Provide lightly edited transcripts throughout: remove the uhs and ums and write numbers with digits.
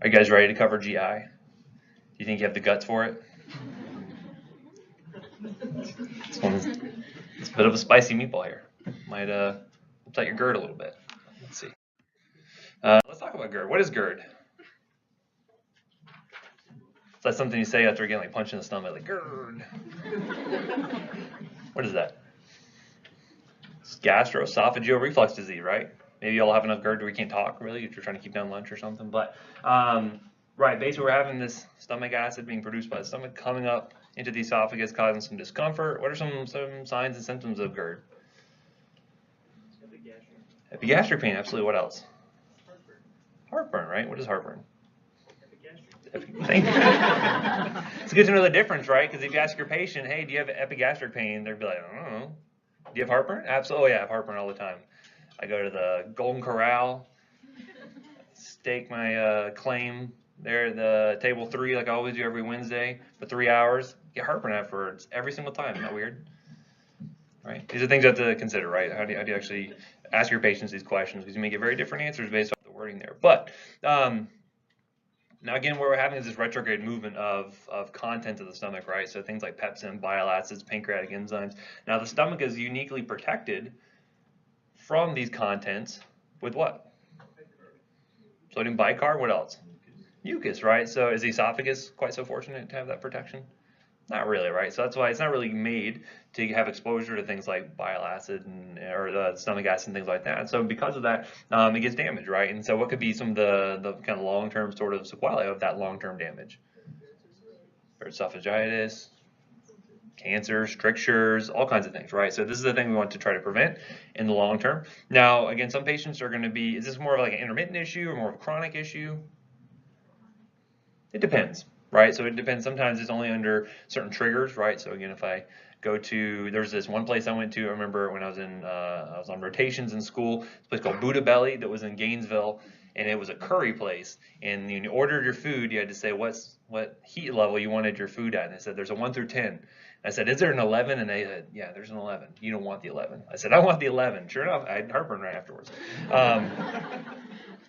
Are you guys ready to cover GI? Do you think you have the guts for it? It's a bit of a spicy meatball here. Might upset your GERD a little bit. Let's see. Let's talk about GERD. What is GERD? Is that something you say after getting like punched in the stomach, like GERD? What is that? It's gastroesophageal reflux disease, right? Maybe you all have enough GERD where you can't talk really if you're trying to keep down lunch or something. But right, basically we're having this stomach acid being produced by the stomach coming up into the esophagus, causing some discomfort. What are some signs and symptoms of GERD? Epigastric pain, absolutely. What else? Heartburn, right? What is heartburn? Thank you. It's good to know the difference, right? Because if you ask your patient, hey, do you have epigastric pain? They'd be like, I don't know. Do you have heartburn? Absolutely. Oh, yeah, I have heartburn all the time. I go to the Golden Corral, stake my claim there at the table 3 like I always do every Wednesday for 3 hours. Get heartburn afterwards every single time. Isn't that weird? Right? These are things you have to consider, right? How do you actually ask your patients these questions? Because you may get very different answers based on the wording there. But now again, what we're having is this retrograde movement of content of the stomach, right? So things like pepsin, bile acids, pancreatic enzymes. Now the stomach is uniquely protected from these contents with what? Sodium bicarb. What else? Mucus, right? So is the esophagus quite so fortunate to have that protection? Not really, right? So that's why it's not really made to have exposure to things like bile acid or the stomach acid and things like that. So because of that, it gets damaged, right? And so what could be some of the kind of long-term sort of sequelae of that long-term damage? Or esophagitis, cancer, strictures, all kinds of things, right? So this is the thing we want to try to prevent in the long term. Now, again, some patients are going to be, is this more of like an intermittent issue or more of a chronic issue? It depends, right? So it depends. Sometimes it's only under certain triggers, right? So again, if I go to, there's this one place I went to, I remember when I was on rotations in school, this place called Buddha Belly that was in Gainesville, and it was a curry place. And when you ordered your food, you had to say what heat level you wanted your food at. And they said, there's a 1 through 10. I said, is there an 11? And they said, yeah, there's an 11. You don't want the 11. I said, I want the 11. Sure enough, I had heartburn right afterwards.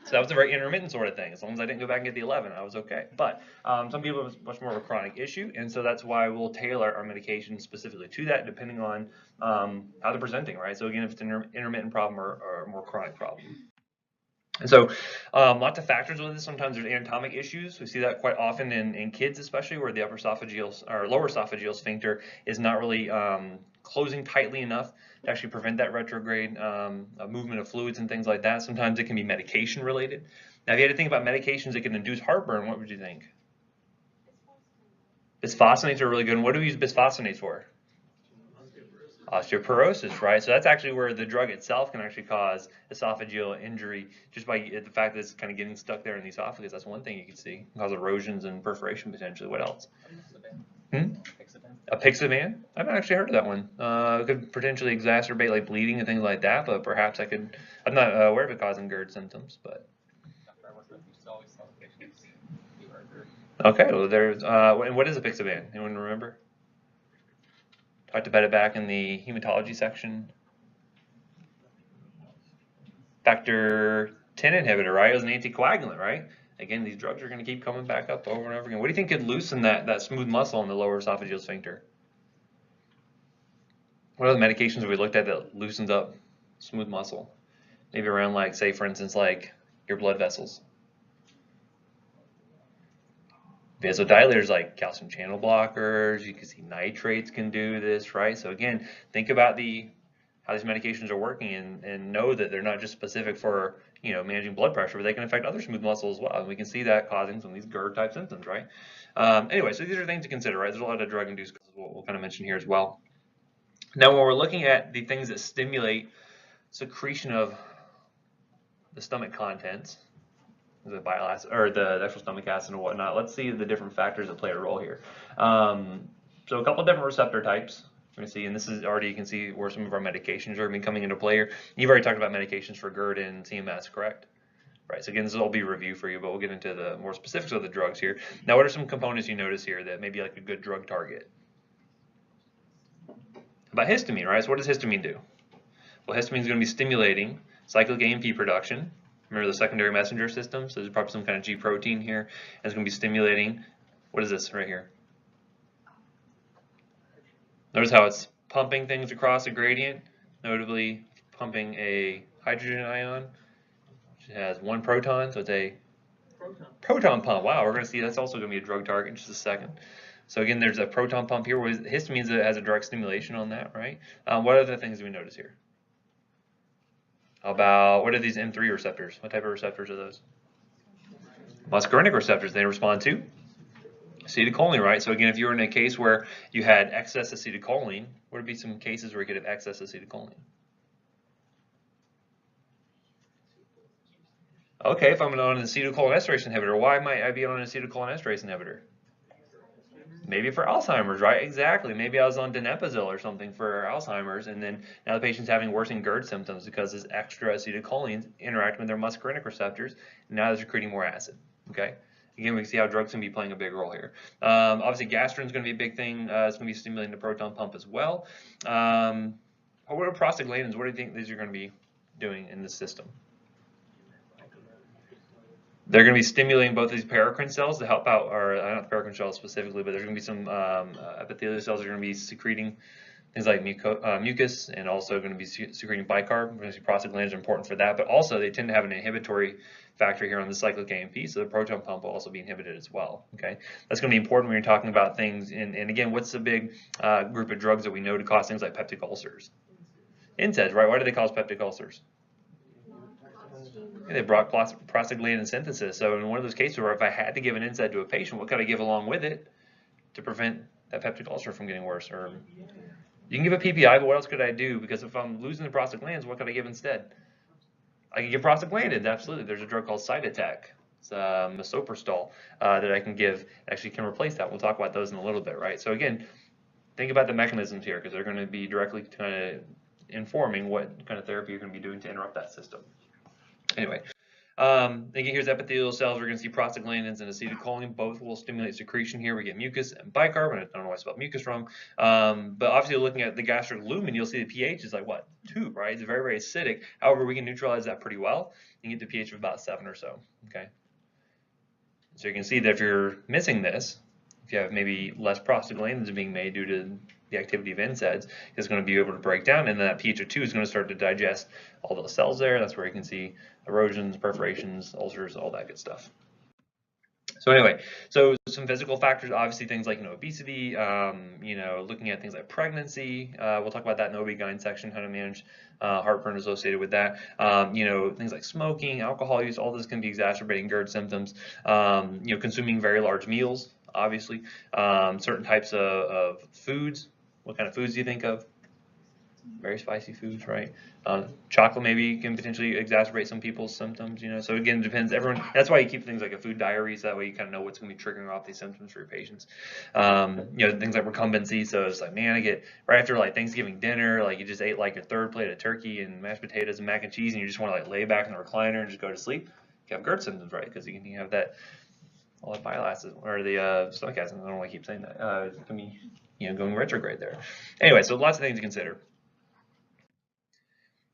So that was a very intermittent sort of thing. As long as I didn't go back and get the 11, I was okay. But some people have much more of a chronic issue, and so that's why we'll tailor our medication specifically to that, depending on how they're presenting, right? So again, if it's an intermittent problem or a more chronic problem. And so lots of factors with this. Sometimes there's anatomic issues. We see that quite often in kids, especially where the upper esophageal or lower esophageal sphincter is not really closing tightly enough to actually prevent that retrograde movement of fluids and things like that. Sometimes it can be medication related. Now, if you had to think about medications that can induce heartburn, what would you think? Bisphosphonates are really good. And what do we use bisphosphonates for? Osteoporosis, right? So that's actually where the drug itself can actually cause esophageal injury just by the fact that it's kind of getting stuck there in the esophagus. That's one thing you can see. Cause erosions and perforation potentially. What else? Apixaban? I haven't actually heard of that one. It could potentially exacerbate like bleeding and things like that, but perhaps I'm not aware of it causing GERD symptoms, but. Okay, well there's, and what is apixaban? Anyone remember? Talked about it back in the hematology section. Factor 10 inhibitor, right? It was an anticoagulant, right? Again, these drugs are going to keep coming back up over and over again. What do you think could loosen that smooth muscle in the lower esophageal sphincter? What are the medications we looked at that loosens up smooth muscle? Maybe around like, say, for instance, like your blood vessels. Vasodilators like calcium channel blockers, you can see nitrates can do this, right? So again, think about how these medications are working and know that they're not just specific for managing blood pressure, but they can affect other smooth muscle as well. And we can see that causing some of these GERD type symptoms, right? Anyway, so these are things to consider, right? There's a lot of drug induced causes we'll kind of mention here as well. Now, when we're looking at the things that stimulate secretion of the stomach contents, the bile acid or the actual stomach acid and whatnot, let's see the different factors that play a role here. So a couple different receptor types we're going to see, and this is already, you can see where some of our medications are coming into play here. You've already talked about medications for GERD and CMS, correct? Right, so again, this will all be a review for you, but we'll get into the more specifics of the drugs here. Now, what are some components you notice here that may be like a good drug target? About histamine, right? So what does histamine do? Well, histamine is going to be stimulating cyclic AMP production, Remember the secondary messenger system? So there's probably some kind of G protein here, and it's going to be stimulating. What is this right here? Notice how it's pumping things across a gradient, notably pumping a hydrogen ion, which has 1 proton, so it's a proton pump. Wow, we're going to see that's also going to be a drug target in just a second. So again, there's a proton pump here. Histamine has a direct stimulation on that, right? What other things do we notice here? How about, what are these M3 receptors? What type of receptors are those? Muscarinic receptors. They respond to acetylcholine, right? So again, if you were in a case where you had excess acetylcholine, what would be some cases where you could have excess acetylcholine? Okay, if I'm on an acetylcholinesterase inhibitor, why might I be on an acetylcholinesterase inhibitor? Maybe for Alzheimer's, right? Exactly. Maybe I was on donepezil or something for Alzheimer's, and then now the patient's having worsening GERD symptoms because this extra acetylcholine interacting with their muscarinic receptors, and now they're secreting more acid. Okay. Again, we can see how drugs can be playing a big role here. Obviously, gastrin is going to be a big thing. It's going to be stimulating the proton pump as well. What are prostaglandins? What do you think these are going to be doing in the system? They're going to be stimulating both these paracrine cells to help out, or not the paracrine cells specifically, but there's going to be some epithelial cells that are going to be secreting things like mucus, and also going to be secreting bicarb. Prostaglandins are important for that, but also they tend to have an inhibitory factor here on the cyclic AMP, so the proton pump will also be inhibited as well. Okay, that's going to be important when you're talking about things. And again, what's the big group of drugs that we know to cause things like peptic ulcers? NSAIDs, right? Why do they cause peptic ulcers? They brought prostaglandin synthesis. So in one of those cases where if I had to give an NSAID to a patient, what could I give along with it to prevent that peptic ulcer from getting worse? Or you can give a PPI, but what else could I do? Because if I'm losing the prostaglandins, what could I give instead? I can give prostaglandins, absolutely. There's a drug called Cytotec. It's misoprostol that I can give. Actually can replace that. We'll talk about those in a little bit, right? So again, think about the mechanisms here because they're going to be directly kind of informing what kind of therapy you're going to be doing to interrupt that system. Anyway, again, here's epithelial cells. We're going to see prostaglandins and acetylcholine. Both will stimulate secretion here. We get mucus and bicarb. I don't know why I spelled mucus wrong. But obviously, looking at the gastric lumen, you'll see the pH is like what? 2, right? It's very, very acidic. However, we can neutralize that pretty well and get to pH of about 7 or so. Okay. So you can see that if you're missing this, if you have maybe less prostaglandins being made due to the activity of NSAIDs, it's going to be able to break down, and then that pH of 2 is going to start to digest all those cells there. That's where you can see erosions, perforations, ulcers, all that good stuff. So anyway, so some physical factors, obviously things like obesity, looking at things like pregnancy. We'll talk about that in the OB-GYN section, how to manage heartburn associated with that. Things like smoking, alcohol use, all this can be exacerbating GERD symptoms. Consuming very large meals, obviously. Certain types of foods. What kind of foods do you think of? Very spicy foods, right? Chocolate maybe can potentially exacerbate some people's symptoms, So again, it depends. That's why you keep things like a food diary, so that way you kind of know what's going to be triggering off these symptoms for your patients. Things like recumbency. So it's like, man, I get right after like Thanksgiving dinner, like you just ate like your 3rd plate of turkey and mashed potatoes and mac and cheese, and you just want to like lay back in the recliner and just go to sleep. You have GERD symptoms, right? Because you can have that all the bile acid or the stomach acid. I don't know why I keep saying that. It can be going retrograde there. Anyway, so lots of things to consider.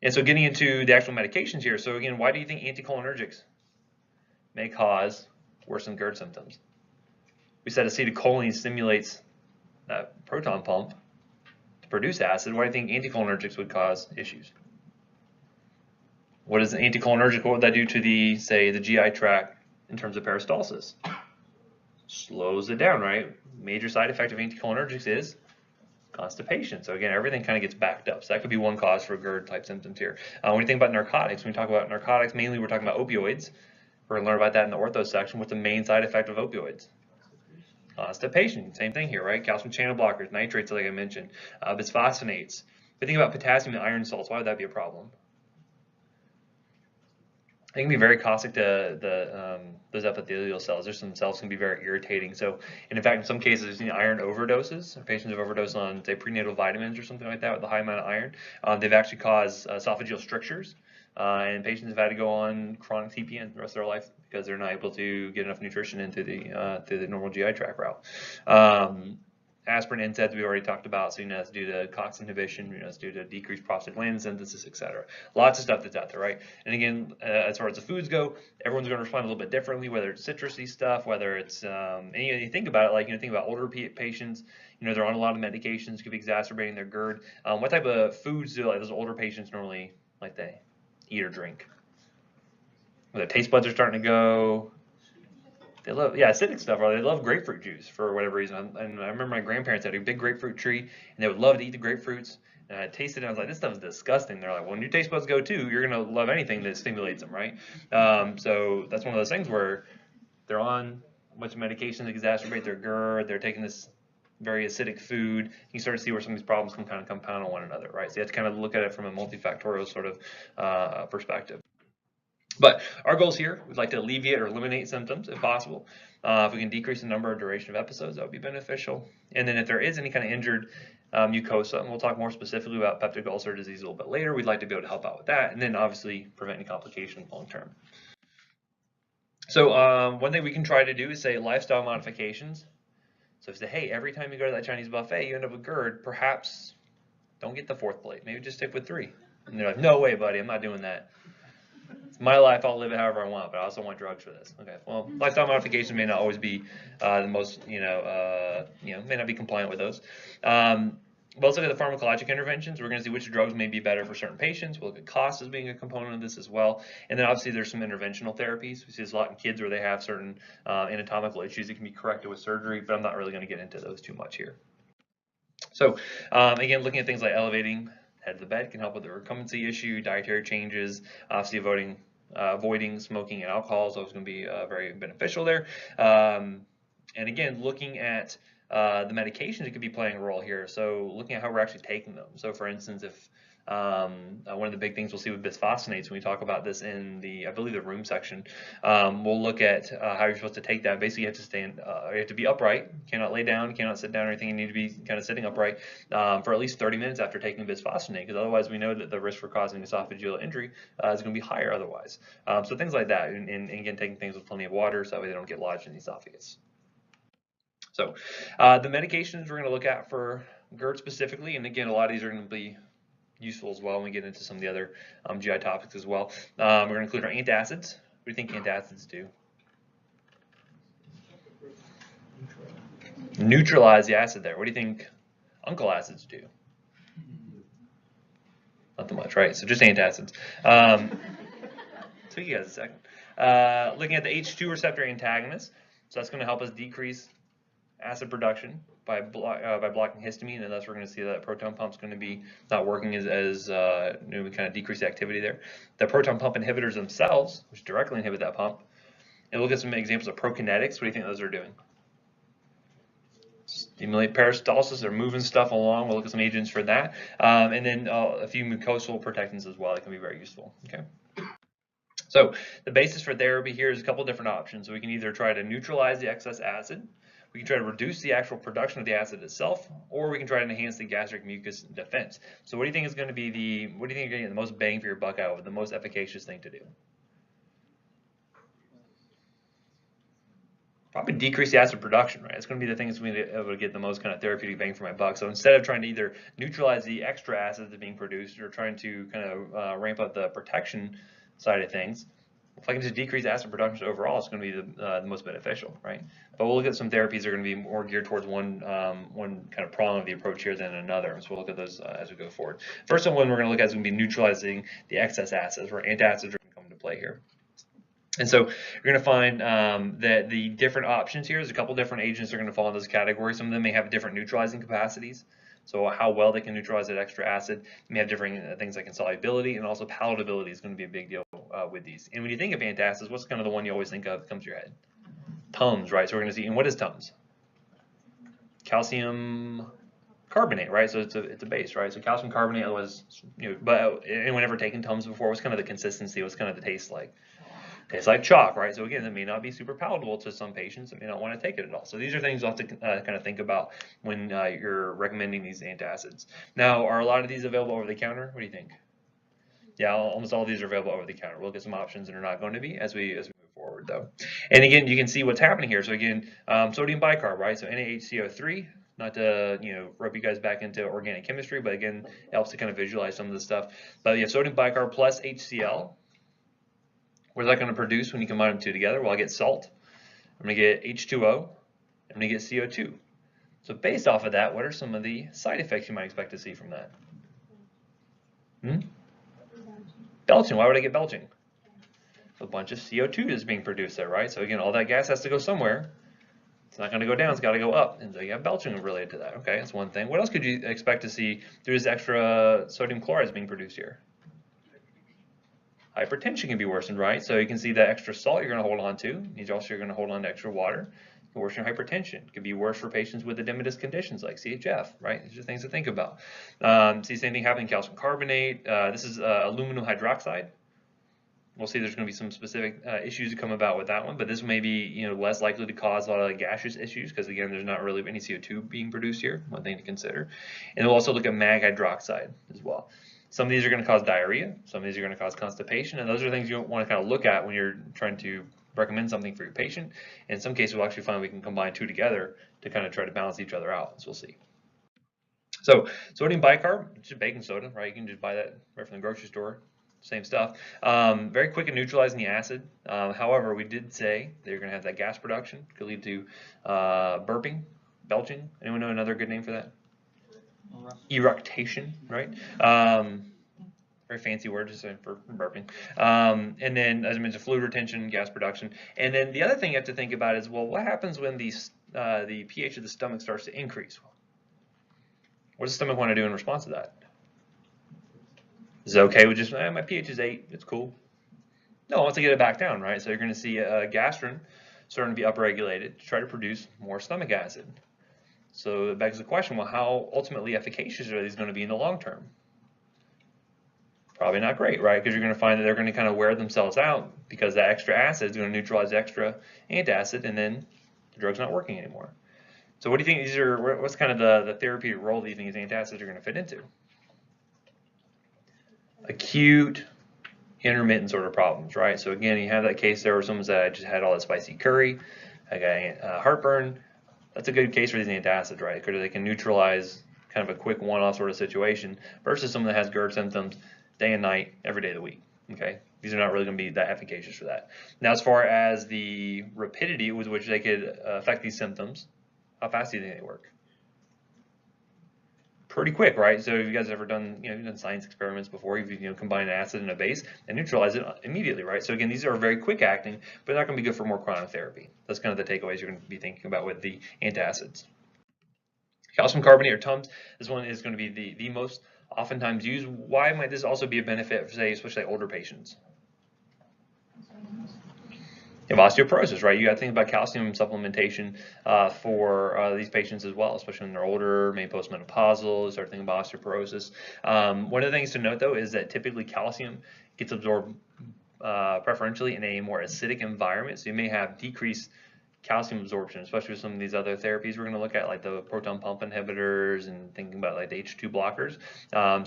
And so getting into the actual medications here. So again, why do you think anticholinergics may cause worsened GERD symptoms? We said acetylcholine stimulates that proton pump to produce acid. Why do you think anticholinergics would cause issues? What is an anticholinergic? What would that do to the GI tract in terms of peristalsis? Slows it down, right? Major side effect of anticholinergics is constipation. So again, everything kind of gets backed up. So that could be one cause for GERD type symptoms here. When you think about narcotics, when we talk about narcotics, mainly we're talking about opioids. We're going to learn about that in the ortho section. What's the main side effect of opioids? Constipation. Same thing here, right? Calcium channel blockers, nitrates, like I mentioned, bisphosphonates. If you think about potassium and iron salts, why would that be a problem? It can be very caustic to those epithelial cells. There's some cells can be very irritating. So, and in fact, in some cases, iron overdoses. Patients have overdosed on, say, prenatal vitamins or something like that with a high amount of iron. They've actually caused esophageal strictures, and patients have had to go on chronic TPN the rest of their life because they're not able to get enough nutrition into the normal GI tract route. Aspirin NSAIDs we already talked about, so that's due to COX inhibition, it's due to decreased prostaglandin synthesis, etc. Lots of stuff that's out there, right? And again, as far as the foods go, everyone's going to respond a little bit differently, whether it's citrusy stuff, whether it's, and you think about it, like, think about older patients, they're on a lot of medications, could be exacerbating their GERD. What type of foods do those older patients normally they eat or drink? Well, their taste buds are starting to go. They love, acidic stuff. Or they love grapefruit juice for whatever reason. And I remember my grandparents had a big grapefruit tree, and they would love to eat the grapefruits. And I tasted it, and I was like, this stuff is disgusting. They're like, well, when your taste buds go too, you're going to love anything that stimulates them, right? So that's one of those things where they're on a bunch of medications that exacerbate their GERD. They're taking this very acidic food. You start to see where some of these problems can kind of compound on one another, right? So you have to kind of look at it from a multifactorial sort of perspective. But our goals here, we'd like to alleviate or eliminate symptoms if possible. If we can decrease the number or duration of episodes, that would be beneficial. And then if there is any kind of injured mucosa, and we'll talk more specifically about peptic ulcer disease a little bit later, we'd like to be able to help out with that, and then obviously prevent any complications long term. So one thing we can try to do is say lifestyle modifications. So if you say, hey, every time you go to that Chinese buffet, you end up with GERD, perhaps don't get the 4th plate. Maybe just stick with 3. And they're like, no way, buddy, I'm not doing that. It's my life, I'll live it however I want, but I also want drugs for this. Okay, well, lifestyle modification may not always be the most, may not be compliant with those. We'll also look at the pharmacologic interventions. We're going to see which drugs may be better for certain patients. We'll look at cost as being a component of this as well. And then obviously there's some interventional therapies. We see this a lot in kids where they have certain anatomical issues that can be corrected with surgery, but I'm not really going to get into those too much here. So again, looking at things like elevating head to the bed can help with the recumbency issue, dietary changes, obviously avoiding smoking and alcohol is always going to be very beneficial there. And again, looking at the medications that could be playing a role here. So looking at how we're actually taking them. So for instance, if one of the big things we'll see with bisphosphonates when we talk about this in the, I believe, the room section, we'll look at how you're supposed to take that. Basically, you have to stand, you have to be upright. You cannot lay down, you cannot sit down or anything. You need to be kind of sitting upright for at least 30 minutes after taking bisphosphonate, because otherwise we know that the risk for causing esophageal injury is going to be higher otherwise. So things like that, and again, taking things with plenty of water so that way they don't get lodged in the esophagus. So the medications we're going to look at for GERD specifically, and again, a lot of these are going to be useful as well when we get into some of the other GI topics as well. We're going to include our antacids. What do you think antacids do? Neutralize the acid there. What do you think uncle acids do? Not too much, right? So just antacids. So you guys a second. Looking at the H2 receptor antagonist. So that's going to help us decrease acid production by blocking histamine, and thus we're going to see that proton pump is going to be not working as we kind of decrease the activity there. The proton pump inhibitors themselves, which directly inhibit that pump, and look at some examples of prokinetics. What do you think those are doing? Stimulate peristalsis, they're moving stuff along. We'll look at some agents for that, and then a few mucosal protectants as well that can be very useful. Okay. So the basis for therapy here is a couple different options. So we can either try to neutralize the excess acid, we can try to reduce the actual production of the acid itself, or we can try to enhance the gastric mucus defense. So what do you think is going to be what do you think you're going to get the most bang for your buck out of, the most efficacious thing to do? Probably decrease the acid production, right? It's going to be the thing that's going to be able to get the most kind of therapeutic bang for my buck. So instead of trying to either neutralize the extra acid that's being produced or trying to kind of ramp up the protection side of things, if I can just decrease acid production overall, it's going to be the most beneficial, right? But we'll look at some therapies that are going to be more geared towards one kind of prong of the approach here than another. So we'll look at those as we go forward. First one we're going to look at is going to be neutralizing the excess acids, where antacids are going to come into play here. And so you're going to find that the different options here, there's a couple different agents that are going to fall into this category. Some of them may have different neutralizing capacities. So how well they can neutralize that extra acid. They may have different things like insolubility, and also palatability is going to be a big deal with these. And when you think of antacids, what's kind of the one you always think of that comes to your head? Tums, right? So we're going to see, and what is Tums? Calcium carbonate, right? So it's a base, right? So calcium carbonate was, but anyone ever taken Tums before? What's kind of the consistency? What's kind of the taste like? Tastes like chalk, right? So again, it may not be super palatable to some patients that may not want to take it at all. So these are things you'll have to kind of think about when you're recommending these antacids. Now, are a lot of these available over the counter? What do you think? Yeah, almost all of these are available over the counter. We'll get some options that are not going to be as we move forward, though. And again, you can see what's happening here. So again, sodium bicarb, right? So NaHCO3, Not to, rub you guys back into organic chemistry, but again, it helps to kind of visualize some of the stuff. But you have sodium bicarb plus HCl. What is that going to produce when you combine them two together? Well, I get salt. I'm going to get H2O. I'm going to get CO2. So based off of that, what are some of the side effects you might expect to see from that? Belching. Why would I get belching? A bunch of CO2 is being produced there, right? So again, all that gas has to go somewhere. It's not going to go down, it's got to go up. And so you have belching related to that. Okay, that's one thing. What else could you expect to see through this extra sodium chloride being produced here? Hypertension can be worsened, right? So you can see that extra salt you're going to hold on to. You're also going to hold on to extra water. It can worsen your hypertension. It can be worse for patients with edematous conditions like CHF, right? These are things to think about. See the same thing happening in calcium carbonate. This is aluminum hydroxide. We'll see there's going to be some specific issues that come about with that one, but this may be less likely to cause a lot of gaseous issues because again there's not really any CO2 being produced here. One thing to consider. And we'll also look at mag hydroxide as well. Some of these are going to cause diarrhea. Some of these are going to cause constipation, and those are things you want to kind of look at when you're trying to recommend something for your patient. In some cases, we'll actually find we can combine two together to kind of try to balance each other out, as we'll see. So sodium bicarb, it's just baking soda, right? You can just buy that right from the grocery store. Same stuff. Very quick at neutralizing the acid. However, we did say that you're going to have that gas production. Could lead to burping, belching. Anyone know another good name for that? Eructation, right? Very fancy word just for burping. And then, as I mentioned, fluid retention, gas production. And then the other thing you have to think about is, well, what happens when the pH of the stomach starts to increase? What does the stomach want to do in response to that? Is it okay with just, my pH is 8, it's cool? No, once I get it back down, right? So you're going to see gastrin starting to be upregulated to try to produce more stomach acid. So it begs the question, well, how ultimately efficacious are these going to be in the long term? Probably not great, right? Because you're going to find that they're going to kind of wear themselves out because that extra acid is going to neutralize the extra antacid, and then the drug's not working anymore. So what do you think these are, what's kind of the therapeutic role that you think these antacids are going to fit into? Acute, intermittent sort of problems, right? So again, you have that case there where someone said, I just had all that spicy curry, I got heartburn. That's a good case for these antacids, right? Because they can neutralize kind of a quick one-off sort of situation versus someone that has GERD symptoms day and night, every day of the week, okay? These are not really going to be that efficacious for that. Now, as far as the rapidity with which they could affect these symptoms, how fast do you think they work? Pretty quick, right? So if you guys ever done, you've done science experiments before, you've combined an acid and a base and neutralize it immediately, right? So again, these are very quick acting, but they're not going to be good for more chronic therapy. That's kind of the takeaways you're going to be thinking about with the antacids. Calcium carbonate or Tums, this one is going to be the most oftentimes used. Why might this also be a benefit for, say, especially older patients? You have osteoporosis, right? You got to think about calcium supplementation for these patients as well, especially when they're older, maybe postmenopausal, start thinking about osteoporosis. One of the things to note, though, is that typically calcium gets absorbed preferentially in a more acidic environment, so you may have decreased calcium absorption, especially with some of these other therapies we're going to look at, like the proton pump inhibitors and thinking about like the H2 blockers.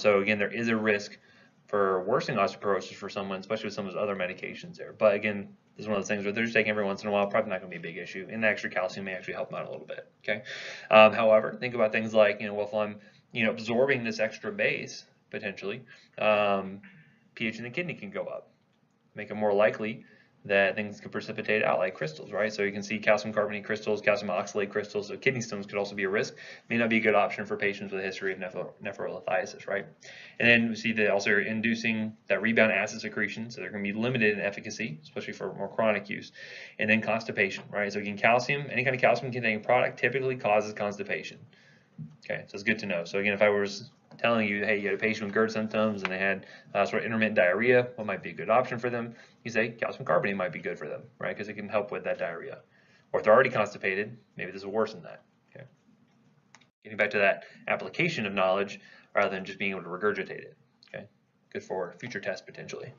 So again, there is a risk for worsening osteoporosis for someone, especially with some of those other medications there. But again, this is one of those things where they're just taking every once in a while, probably not going to be a big issue. And the extra calcium may actually help them out a little bit. Okay. However, think about things like, well, if I'm, absorbing this extra base potentially, pH in the kidney can go up, make it more likely that things could precipitate out like crystals, right? So you can see calcium carbonate crystals, calcium oxalate crystals, so kidney stones could also be a risk. May not be a good option for patients with a history of nephrolithiasis, right? And then we see that also are inducing that rebound acid secretion, so they're going to be limited in efficacy, especially for more chronic use. And then constipation, right? So again, calcium, any kind of calcium-containing product typically causes constipation. Okay, so it's good to know. So again, if I was telling you, hey, you had a patient with GERD symptoms and they had sort of intermittent diarrhea, what might be a good option for them? You say calcium carbonate might be good for them, right? Because it can help with that diarrhea. Or if they're already constipated, maybe this will worsen that. Okay. Getting back to that application of knowledge rather than just being able to regurgitate it. Okay. Good for future tests potentially.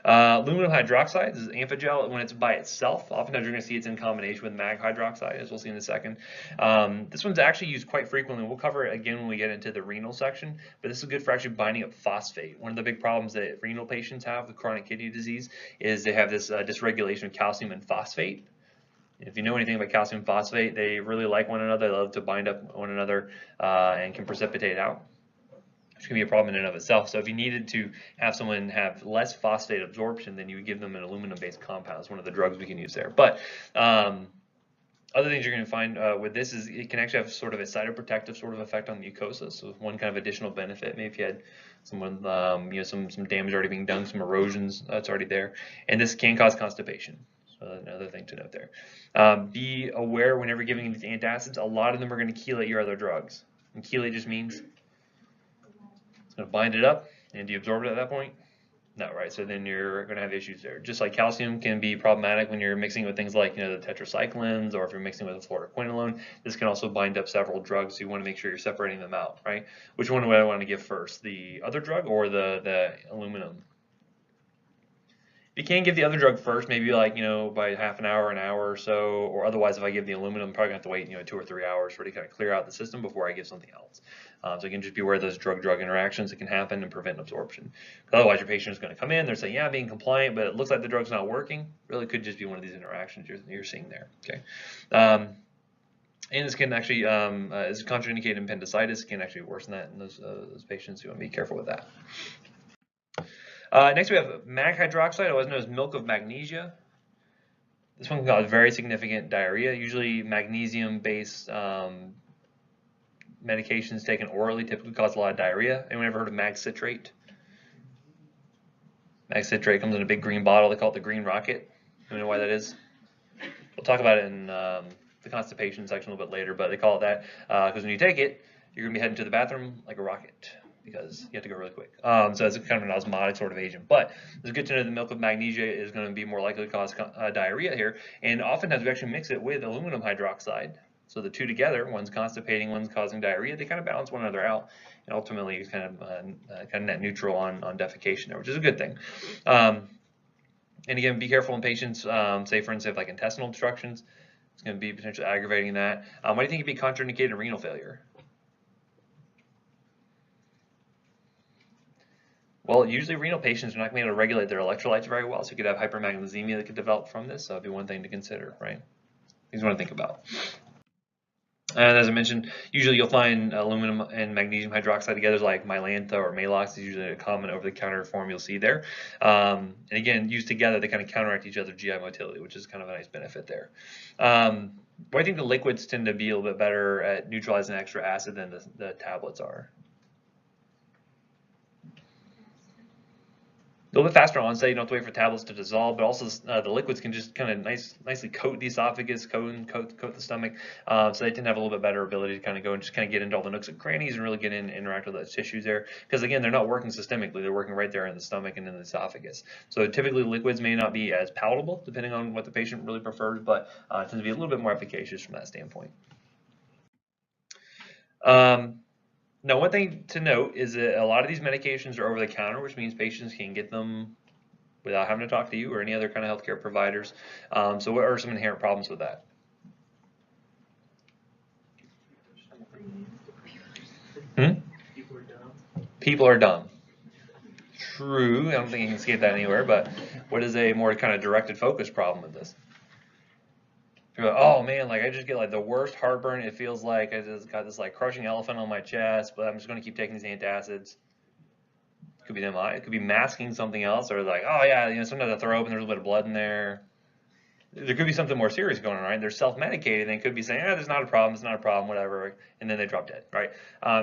Aluminum hydroxide, this is amphigel when it's by itself. Oftentimes you're going to see it's in combination with mag hydroxide, as we'll see in a second. This one's actually used quite frequently. We'll cover it again when we get into the renal section, but this is good for actually binding up phosphate. One of the big problems that renal patients have with chronic kidney disease is they have this dysregulation of calcium and phosphate. If you know anything about calcium phosphate, they really like one another. They love to bind up one another and can precipitate out, which can be a problem in and of itself. So if you needed to have someone have less phosphate absorption, then you would give them an aluminum-based compound. It's one of the drugs we can use there. But other things you're going to find with this is it can actually have sort of a cytoprotective sort of effect on the mucosa. So one kind of additional benefit, maybe if you had someone, some damage already being done, some erosions that's already there, and this can cause constipation. So another thing to note there. Be aware whenever giving these antacids, a lot of them are going to chelate your other drugs. And chelate just means it's going to bind it up, and do you absorb it at that point? No, right? So then you're going to have issues there. Just like calcium can be problematic when you're mixing with things like, the tetracyclines, or if you're mixing with a fluoroquinolone, this can also bind up several drugs. So you want to make sure you're separating them out, right? Which one do I want to give first, the other drug or the aluminum? You can give the other drug first, maybe like, by half an hour or so, or otherwise if I give the aluminum, I'm probably going to have to wait, 2 or 3 hours for it to kind of clear out the system before I give something else. So you can just be aware of those drug-drug interactions that can happen and prevent absorption. Otherwise, your patient is going to come in, they're saying, yeah, I'm being compliant, but it looks like the drug's not working. Really could just be one of these interactions you're seeing there, okay? And this can actually, is contraindicated in appendicitis, can actually worsen that in those patients. You want to be careful with that. Next we have mag hydroxide, otherwise known as milk of magnesia. This one can cause very significant diarrhea. Usually magnesium-based medications taken orally typically cause a lot of diarrhea. Anyone ever heard of mag citrate? Mag citrate comes in a big green bottle. They call it the green rocket. You know why that is? We'll talk about it in the constipation section a little bit later, but they call it that because when you take it, you're going to be heading to the bathroom like a rocket, because you have to go really quick. So it's kind of an osmotic sort of agent. But it's good to know the milk of magnesia is going to be more likely to cause diarrhea here. And oftentimes we actually mix it with aluminum hydroxide. So the two together, one's constipating, one's causing diarrhea, they kind of balance one another out. And ultimately it's kind of net neutral on defecation there, which is a good thing. And again, be careful in patients, say for instance, like intestinal obstructions. It's going to be potentially aggravating that. Why do you think it'd be contraindicated in renal failure? Well, usually renal patients are not going to be able to regulate their electrolytes very well, so you could have hypermagnesemia that could develop from this. So that'd be one thing to consider, right? Things you want to think about. And as I mentioned, usually you'll find aluminum and magnesium hydroxide together, like Mylantha or Maalox is usually a common over-the-counter form you'll see there. And again, used together, they kind of counteract each other's GI motility, which is kind of a nice benefit there. But I think the liquids tend to be a little bit better at neutralizing extra acid than the tablets are. A little bit faster onset, you don't have to wait for tablets to dissolve, but also the liquids can just kind of nicely coat the esophagus, coat the stomach, so they tend to have a little bit better ability to kind of go and just kind of get into all the nooks and crannies and really get in and interact with those tissues there, because again, they're not working systemically, they're working right there in the stomach and in the esophagus. So typically liquids may not be as palatable, depending on what the patient really prefers, but it tends to be a little bit more efficacious from that standpoint. Now, one thing to note is that a lot of these medications are over the counter, which means patients can get them without having to talk to you or any other kind of healthcare providers. So what are some inherent problems with that? People are dumb. True. I don't think you can escape that anywhere, but what is a more kind of directed focus problem with this? You're like, oh man, like I just get like the worst heartburn. It feels like I just got this like crushing elephant on my chest, but I'm just going to keep taking these antacids. It could be them. It could be masking something else, or like, oh yeah, sometimes I throw up and there's a bit of blood in there. There could be something more serious going on, right? They're self-medicating. They could be saying, there's not a problem, it's not a problem, whatever, and then they drop dead, right?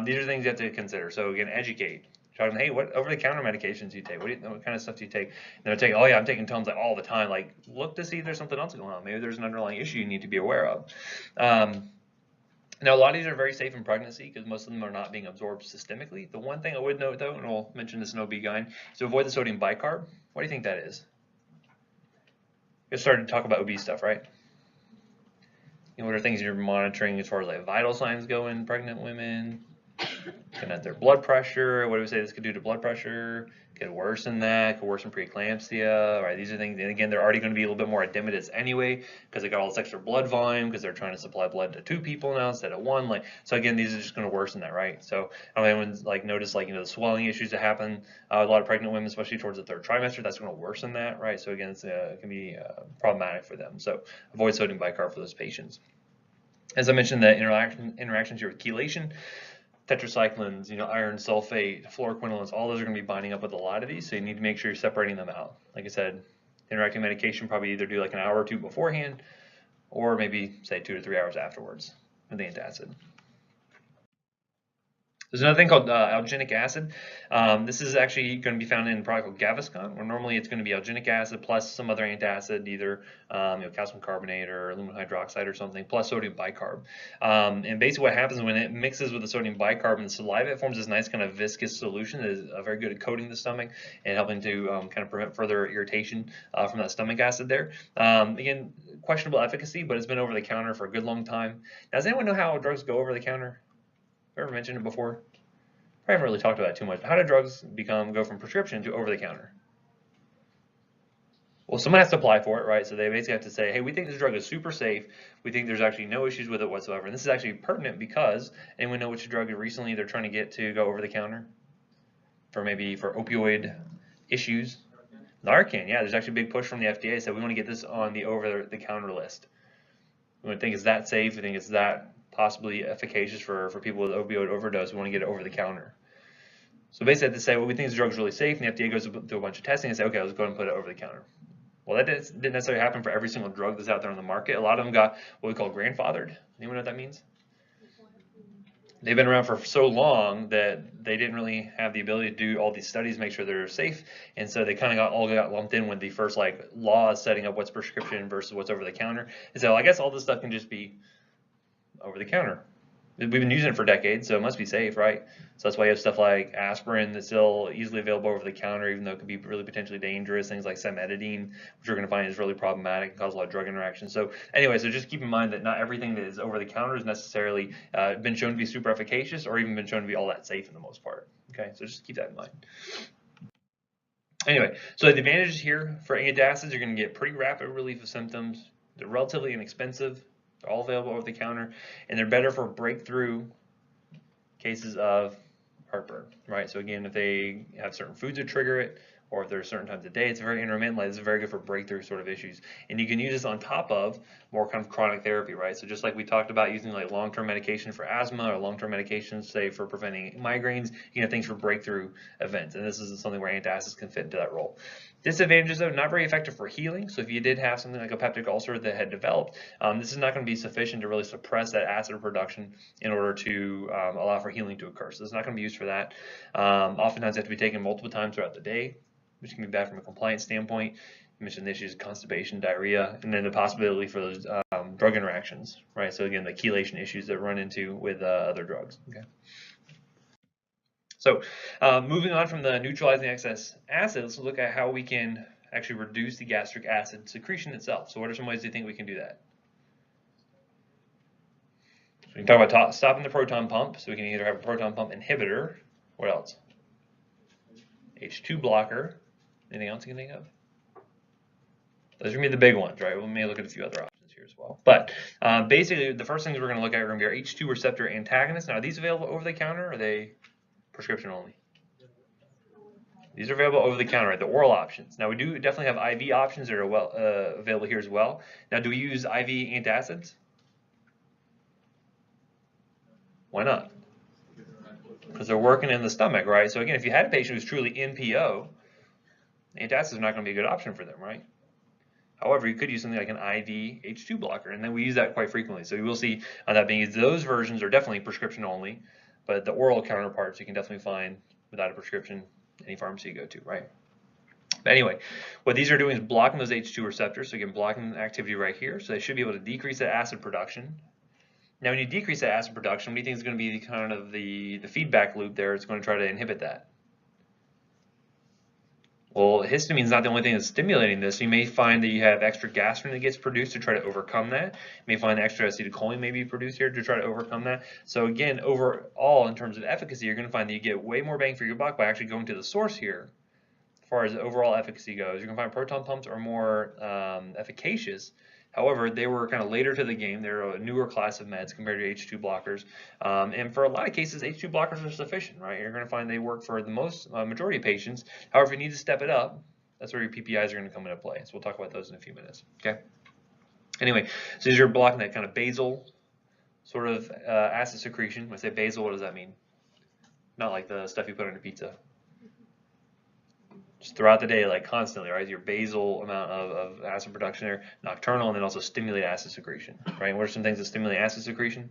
These are things you have to consider. So again, educate. Tell them, hey, what over-the-counter medications do you take? What kind of stuff do you take? And they'll take, oh yeah, I'm taking Tums like all the time. Like, look to see if there's something else going on. Maybe there's an underlying issue you need to be aware of. Now, a lot of these are very safe in pregnancy because most of them are not being absorbed systemically. The one thing I would note, though, and we'll mention this in OB-GYN, is to avoid the sodium bicarb. What do you think that is? You started to talk about OB stuff, right? What are things you're monitoring as far as like vital signs go in pregnant women? Looking at their blood pressure, what do we say this could do to blood pressure? Could worsen that, could worsen preeclampsia, right? These are things, and again, they're already going to be a little bit more edematous anyway, because they got all this extra blood volume, because they're trying to supply blood to 2 people now instead of 1. Like, so again, these are just going to worsen that, right? So, I don't know if anyone's like noticed, like, the swelling issues that happen a lot of pregnant women, especially towards the 3rd trimester, that's going to worsen that, right? So again, it can be problematic for them. So avoid sodium bicarb for those patients. As I mentioned, the interactions here with chelation, tetracyclines, iron sulfate, fluoroquinolines, all those are going to be binding up with a lot of these, so you need to make sure you're separating them out. Like I said, interacting medication probably either do like an hour or 2 beforehand, or maybe say 2 to 3 hours afterwards with the antacid. There's another thing called alginic acid. This is actually going to be found in a product called Gaviscon, where normally it's going to be alginic acid plus some other antacid, either calcium carbonate or aluminum hydroxide or something, plus sodium bicarb. And basically what happens when it mixes with the sodium bicarb in the saliva, it forms this nice kind of viscous solution that is very good at coating the stomach and helping to kind of prevent further irritation from that stomach acid there. Again, questionable efficacy, but it's been over the counter for a good long time. Now, does anyone know how drugs go over the counter? Have I ever mentioned it before? I haven't really talked about it too much. How do drugs go from prescription to over the counter? Well, someone has to apply for it, right? So they basically have to say, hey, we think this drug is super safe. We think there's actually no issues with it whatsoever. And this is actually pertinent because anyone know which drug recently they're trying to get to go over the counter for opioid issues? Narcan, yeah, there's actually a big push from the FDA. So we want to get this on the over-the-counter list. We think it's that safe. We think it's that possibly efficacious for people with opioid overdose. We want to get it over the counter. So basically, they say, well, we think this drug's really safe, and the FDA goes through a bunch of testing and say, okay, let's go ahead and put it over the counter. Well, that didn't necessarily happen for every single drug that's out there on the market. A lot of them got what we call grandfathered. Anyone know what that means? They've been around for so long that they didn't really have the ability to do all these studies, make sure they're safe, and so they kind of all got lumped in with the first laws setting up what's prescription versus what's over the counter. And so I guess all this stuff can just be over the counter. We've been using it for decades, so it must be safe, right? So that's why you have stuff like aspirin that's still easily available over the counter, even though it could be really potentially dangerous. Things like cimetidine, which we're going to find is really problematic and cause a lot of drug interactions. So anyway, so just keep in mind that not everything that is over the counter is necessarily been shown to be super efficacious or even been shown to be all that safe for the most part. Okay, so just keep that in mind. Anyway, so the advantages here for antacids, you're going to get pretty rapid relief of symptoms. They're relatively inexpensive. They're all available over the counter, and they're better for breakthrough cases of heartburn, right? So again, if they have certain foods that trigger it, or if there's certain times of day, it's very intermittent, it's very good for breakthrough sort of issues. And you can use this on top of more kind of chronic therapy, right? So just like we talked about using like long-term medication for asthma or long-term medications, say for preventing migraines, you can have things for breakthrough events. And this is something where antacids can fit into that role. Disadvantages, though, not very effective for healing. So if you did have something like a peptic ulcer that had developed, this is not going to be sufficient to really suppress that acid production in order to allow for healing to occur. So it's not going to be used for that. Oftentimes they have to be taken multiple times throughout the day, which can be bad from a compliance standpoint. You mentioned the issues of constipation, diarrhea, and then the possibility for those drug interactions, right? So again, the chelation issues that run into with other drugs. Okay. So moving on from the neutralizing excess acid, let's look at how we can actually reduce the gastric acid secretion itself. So what are some ways do you think we can do that? So we can talk about stopping the proton pump. So we can either have a proton pump inhibitor. What else? H2 blocker. Anything else you can think of? Those are going to be the big ones, right? We may look at a few other options here as well. But basically, the first things we're going to look at are going to be our H2 receptor antagonists. Now, are these available over the counter, or are they prescription only? These are available over the counter, right? The oral options. Now, we do definitely have IV options that are available here as well. Now, do we use IV antacids? Why not? Because they're working in the stomach, right? So again, if you had a patient who's truly NPO, antacids are not going to be a good option for them, right? However, you could use something like an IV H2 blocker, and then we use that quite frequently. So you will see that being used. Those versions are definitely prescription only, but the oral counterparts you can definitely find without a prescription any pharmacy you go to, right? But anyway, what these are doing is blocking those H2 receptors. So again, blocking the activity right here. So they should be able to decrease that acid production. Now, when you decrease that acid production, what do you think is going to be kind of the feedback loop there? It's going to try to inhibit that. Well, histamine is not the only thing that's stimulating this. You may find that you have extra gastrin that gets produced to try to overcome that. You may find extra acetylcholine may be produced here to try to overcome that. So again, overall, in terms of efficacy, you're going to find that you get way more bang for your buck by actually going to the source here. As far as overall efficacy goes, you're going to find proton pumps are more efficacious. However, they were kind of later to the game. They're a newer class of meds compared to H2 blockers. And for a lot of cases, H2 blockers are sufficient, right? You're going to find they work for the majority of patients. However, if you need to step it up, that's where your PPIs are going to come into play. So we'll talk about those in a few minutes, okay? Anyway, so as you're blocking that kind of basal sort of acid secretion. When I say basal, what does that mean? Not like the stuff you put on your pizza. Just throughout the day, like constantly, right? Your basal amount of acid production there, nocturnal, and then also stimulate acid secretion, right? What are some things that stimulate acid secretion?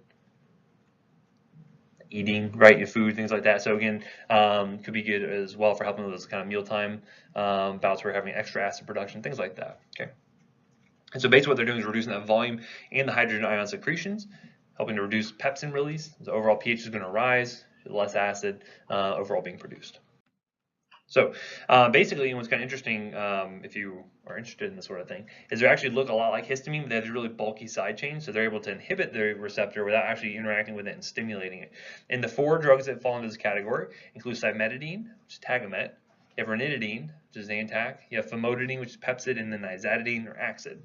Eating, right? Your food, things like that. So again, could be good as well for helping with those kind of mealtime bouts where you're having extra acid production, things like that, okay? And so basically what they're doing is reducing that volume and the hydrogen ion secretions, helping to reduce pepsin release. The overall pH is going to rise, less acid overall being produced. So basically, what's kind of interesting, if you are interested in this sort of thing, is they actually look a lot like histamine, but they have a really bulky side chain, so they're able to inhibit the receptor without actually interacting with it and stimulating it. And the 4 drugs that fall into this category include cimetidine, which is Tagamet, you have ranitidine, which is Zantac, you have famotidine, which is Pepcid, and then nizatidine or Axid.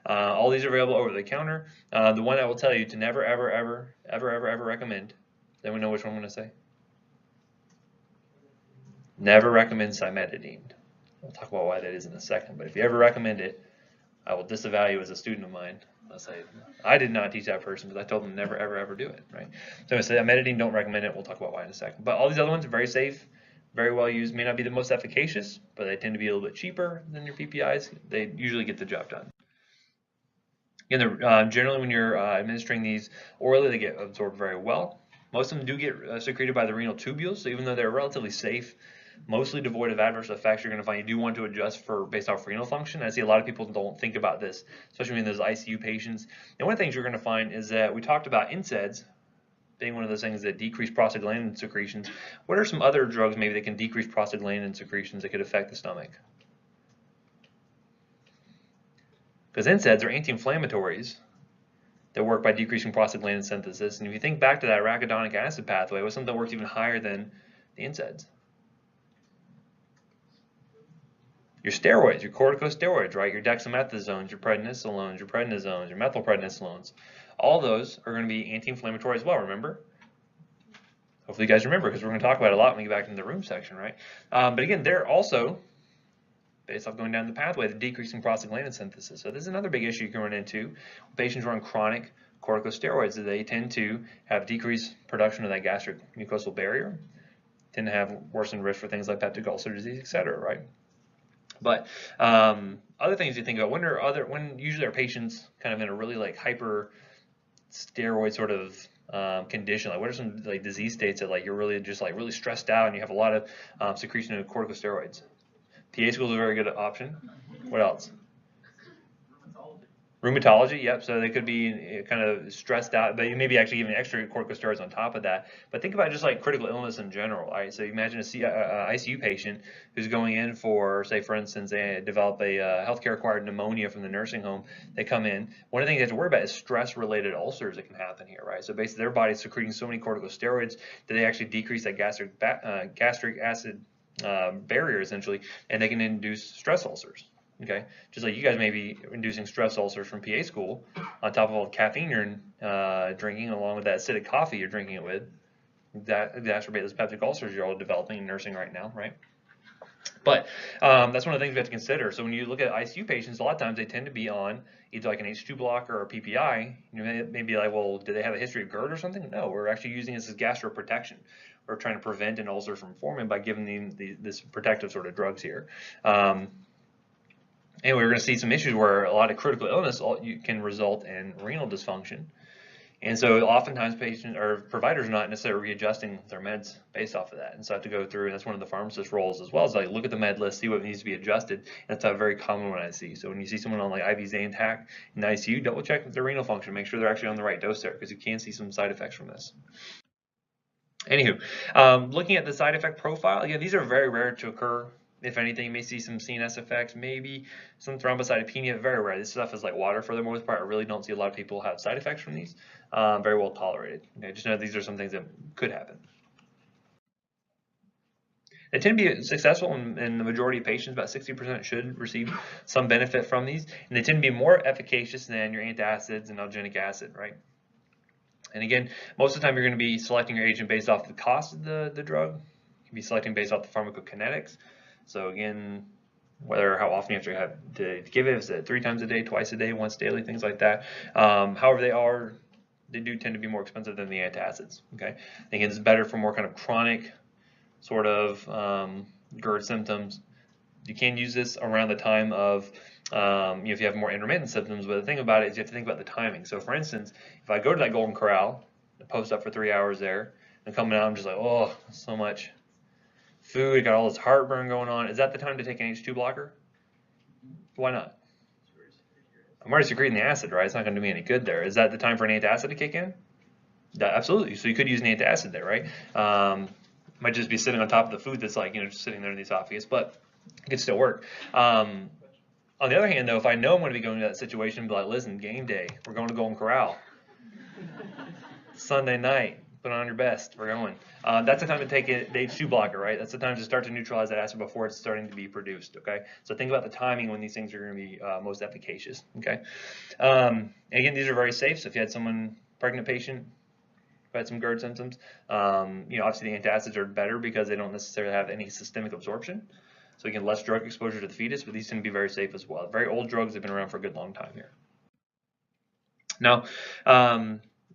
All these are available over the counter. The one I will tell you to never, ever recommend, does anyone know which one I'm going to say? Never recommend cimetidine. We'll talk about why that is in a second, but if you ever recommend it, I will disavow you as a student of mine. I'll say, I did not teach that person because I told them never, ever do it, right? So I say cimetidine, don't recommend it. We'll talk about why in a second. But all these other ones are very safe, very well used, may not be the most efficacious, but they tend to be a little bit cheaper than your PPIs. They usually get the job done. Again, generally when you're administering these orally, they get absorbed very well. Most of them do get secreted by the renal tubules, so even though they're relatively safe, mostly devoid of adverse effects, you're going to find you do want to adjust for based off renal function. I see a lot of people don't think about this, especially when there's ICU patients. And one of the things you're going to find is that we talked about NSAIDs being one of those things that decrease prostaglandin secretions. What are some other drugs maybe that can decrease prostaglandin secretions that could affect the stomach? Because NSAIDs are anti-inflammatories that work by decreasing prostaglandin synthesis. And if you think back to that arachidonic acid pathway, what's something that works even higher than the NSAIDs? Your steroids, your corticosteroids, right? Your dexamethasones, your prednisolones, your prednisones, your methylprednisolones. All those are going to be anti-inflammatory as well, remember? Hopefully you guys remember because we're going to talk about it a lot when we get back into the room section, right? But again, they're also based off going down the pathway to decreasing prostaglandin synthesis. So this is another big issue you can run into. Patients who are on chronic corticosteroids, they tend to have decreased production of that gastric mucosal barrier, tend to have worsened risk for things like peptic ulcer disease, etc., right? But other things you think about, when usually are patients kind of in a really like hyper steroid sort of condition? Like what are some like disease states that like you're really just like really stressed out and you have a lot of secretion of corticosteroids? PA school is a very good option. What else? Rheumatology, yep. So they could be kind of stressed out, but maybe actually even extra corticosteroids on top of that. But think about just like critical illness in general. Right? So you imagine a ICU patient who's going in for, say, for instance, they develop a healthcare-acquired pneumonia from the nursing home. They come in. One of the things you have to worry about is stress-related ulcers that can happen here, right? So basically, their body's secreting so many corticosteroids that they actually decrease that gastric acid barrier essentially, and they can induce stress ulcers. Okay, just like you guys may be inducing stress ulcers from PA school on top of all the caffeine you're drinking, along with that acidic coffee you're drinking it with, that exacerbate those peptic ulcers you're all developing and nursing right now, right? But that's one of the things we have to consider. So when you look at ICU patients, a lot of times they tend to be on either like an H2 blocker or a PPI. You may be like, well, do they have a history of GERD or something? No, we're actually using this as gastroprotection. We're trying to prevent an ulcer from forming by giving them this protective sort of drugs here. And we're going to see some issues where a lot of critical illness can result in renal dysfunction. And so oftentimes patients or providers are not necessarily readjusting their meds based off of that. And so I have to go through, and that's one of the pharmacist roles as well, is like look at the med list, see what needs to be adjusted. And that's a very common one I see. So when you see someone on like IV Zantac in the ICU, double check their renal function, make sure they're actually on the right dose there, because you can see some side effects from this. Anywho, looking at the side effect profile, again, these are very rare to occur If anything, you may see some CNS effects, maybe some thrombocytopenia, very rare. This stuff is like water for the most part. I really don't see a lot of people have side effects from these. Very well tolerated. Okay, just know these are some things that could happen. They tend to be successful in the majority of patients. About 60% should receive some benefit from these, and they tend to be more efficacious than your antacids and alginic acid, right? And again, most of the time you're going to be selecting your agent based off the cost of the drug. You can be selecting based off the pharmacokinetics. So again, how often you have to have to give it, is it 3 times a day, twice a day, once daily, things like that. However, they do tend to be more expensive than the antacids. Okay, again, it's better for more kind of chronic sort of GERD symptoms. You can use this around the time of if you have more intermittent symptoms, but the thing about it is you have to think about the timing. So for instance, if I go to that Golden Corral and post up for 3 hours there, and coming out I'm just like, oh, so much food, got all this heartburn going on, is that the time to take an H2 blocker? Why not? I'm already secreting the acid, right? It's not going to do me any good there. Is that the time for an antacid to kick in? Yeah, absolutely. So you could use an antacid there, right? Might just be sitting on top of the food that's like, just sitting there in the esophagus, but it could still work. On the other hand, though, if I know I'm going to be going to that situation, be like, listen, game day, we're going to Golden Corral. Sunday night, put on your best, we're going. That's the time to take the H2 blocker, right? That's the time to start to neutralize that acid before it's starting to be produced, okay? So think about the timing when these things are going to be most efficacious, okay? Again, these are very safe, so if you had someone, pregnant patient, who had some GERD symptoms, obviously the antacids are better because they don't necessarily have any systemic absorption. So again, less drug exposure to the fetus, but these tend to be very safe as well. Very old drugs have been around for a good long time here. Now,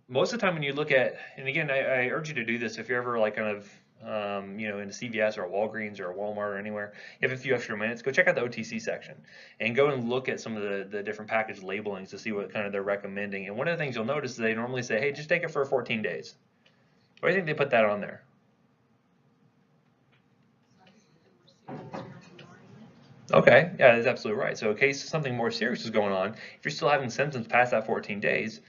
most of the time when you look at, and again, I urge you to do this if you're ever like kind of, in a CVS or a Walgreens or a Walmart or anywhere, you have a few extra minutes, go check out the OTC section and go and look at some of the different package labelings to see what kind of they're recommending. And one of the things you'll notice is they normally say, hey, just take it for 14 days. Why do you think they put that on there? Okay, yeah, that's absolutely right. So in case something more serious is going on, if you're still having symptoms past that 14 days,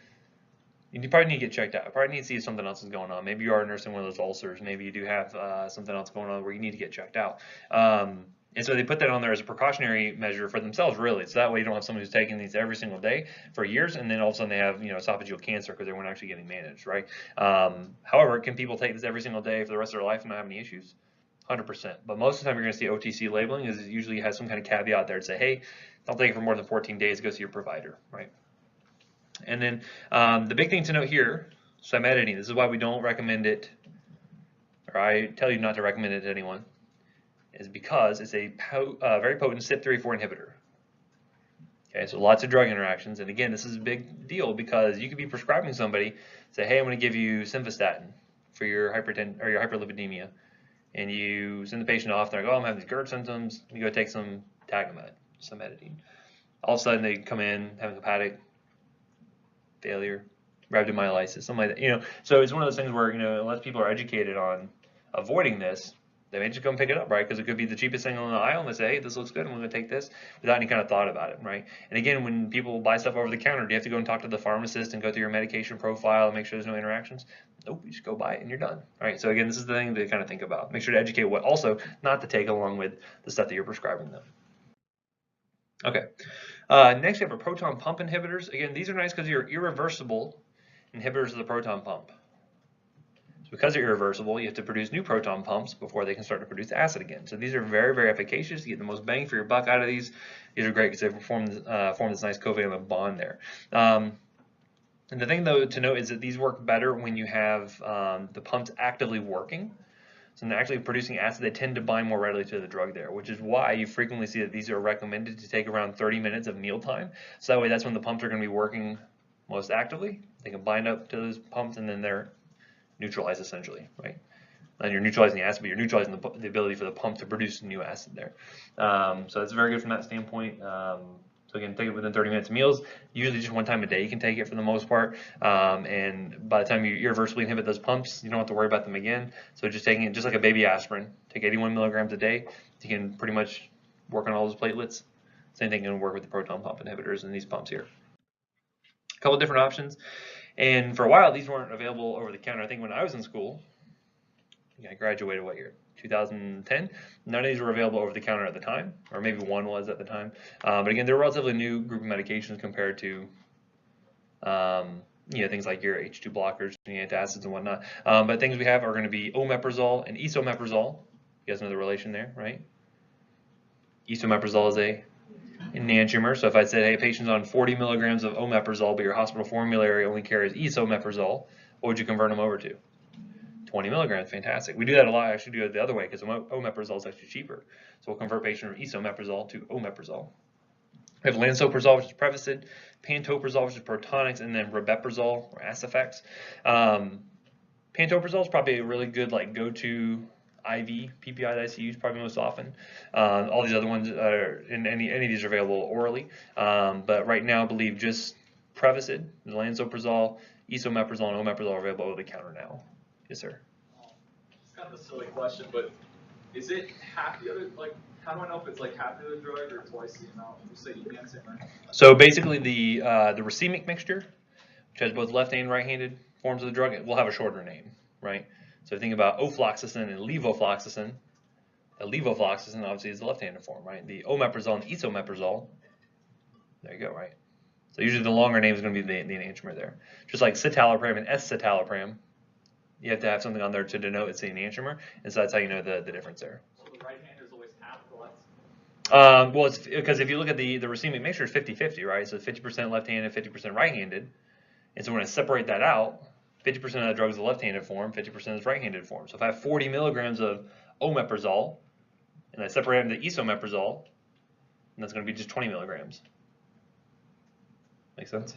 you probably need to get checked out. You probably need to see if something else is going on. Maybe you are nursing one of those ulcers. Maybe you do have something else going on where you need to get checked out. And so they put that on there as a precautionary measure for themselves, really. So that way you don't have someone who's taking these every single day for years, and then all of a sudden they have, esophageal cancer because they weren't actually getting managed, right? However, can people take this every single day for the rest of their life and not have any issues? 100%. But most of the time you're going to see OTC labeling is usually has some kind of caveat there to say, hey, don't take it for more than 14 days. Go see your provider, right? And then the big thing to note here, cimetidine. This is why we don't recommend it, or I tell you not to recommend it to anyone, is because it's a very potent CYP3A4 inhibitor. Okay, so lots of drug interactions, and again, this is a big deal because you could be prescribing somebody, say, hey, I'm going to give you simvastatin for your hypertension or your hyperlipidemia, and you send the patient off. They're like, oh, I'm having these GERD symptoms. You go take some Tagamet, cimetidine. All of a sudden, they come in having hepatic failure, rhabdomyolysis, something like that. So it's one of those things where unless people are educated on avoiding this, they may just come pick it up, right? Because it could be the cheapest thing on the aisle, and they say, hey, this looks good, I'm going to take this, without any kind of thought about it, right? And again, when people buy stuff over the counter, do you have to go and talk to the pharmacist and go through your medication profile and make sure there's no interactions? Nope, you just go buy it and you're done, right? So again, this is the thing to kind of think about. Make sure to educate what also not to take along with the stuff that you're prescribing them. Okay. Next, we have our proton pump inhibitors. Again, these are nice because they're irreversible inhibitors of the proton pump. So because they're irreversible, you have to produce new proton pumps before they can start to produce acid again. So these are very, very efficacious. You get the most bang for your buck out of these. These are great because they form this nice covalent bond there. And the thing, though, to note is that these work better when you have the pumps actively working. So when they're actually producing acid, they tend to bind more readily to the drug there, which is why you frequently see that these are recommended to take around 30 minutes of mealtime. So that way, that's when the pumps are going to be working most actively. They can bind up to those pumps, and then they're neutralized essentially, right? And you're neutralizing the acid, but you're neutralizing the ability for the pump to produce new acid there. So that's very good from that standpoint. So again, take it within 30 minutes of meals. Usually just one time a day you can take it for the most part. And by the time you irreversibly inhibit those pumps, you don't have to worry about them again. So just taking it just like a baby aspirin, take 81 milligrams a day. You can pretty much work on all those platelets. Same thing can work with the proton pump inhibitors and these pumps here. A couple different options. And for a while, these weren't available over the counter. I think when I was in school, I graduated what year? 2010. None of these were available over the counter at the time, or maybe one was at the time. But again, they're a relatively new group of medications compared to things like your H2 blockers, antacids, and whatnot. But things we have are going to be omeprazole and esomeprazole. You guys know the relation there, right? Esomeprazole is a enantiomer. So if I said, hey, patient's on 40 milligrams of omeprazole, but your hospital formulary only carries esomeprazole, what would you convert them over to? 20 milligrams, fantastic. We do that a lot. I actually do it the other way because omeprazole is actually cheaper. So we'll convert patient from esomeprazole to omeprazole. We have lansoprazole, which is Prevacid, pantoprazole, which is Protonix, and then rabeprazole or Acifex. Pantoprazole is probably a really good go-to IV PPI that I see used probably most often. All these other ones are any of these are available orally, but right now I believe just Prevacid, lansoprazole, esomeprazole, and omeprazole are available over the counter now. Yes, sir. It's kind of a silly question, but is it half the other, how do I know if it's half the other drug or twice the amount? You say you can't say, right? So basically the racemic mixture, which has both left and right-handed forms of the drug, it will have a shorter name, right? So think about ofloxacin and levofloxacin. The levofloxacin obviously is the left-handed form, right? The omeprazole and esomeprazole, there you go, right? So usually the longer name is going to be the enantiomer there. Just like citalopram and S-citalopram, you have to have something on there to denote it's the enantiomer, and so that's how you know the difference there. So the right hand is always half the left? Well, it's because if you look at the racemic mixture, it's 50-50, right? So 50% left-handed, 50% right-handed. And so when I separate that out, 50% of the drug is the left-handed form, 50% is right-handed form. So if I have 40 milligrams of omeprazole, and I separate it into esomeprazole, and that's going to be just 20 milligrams. Make sense?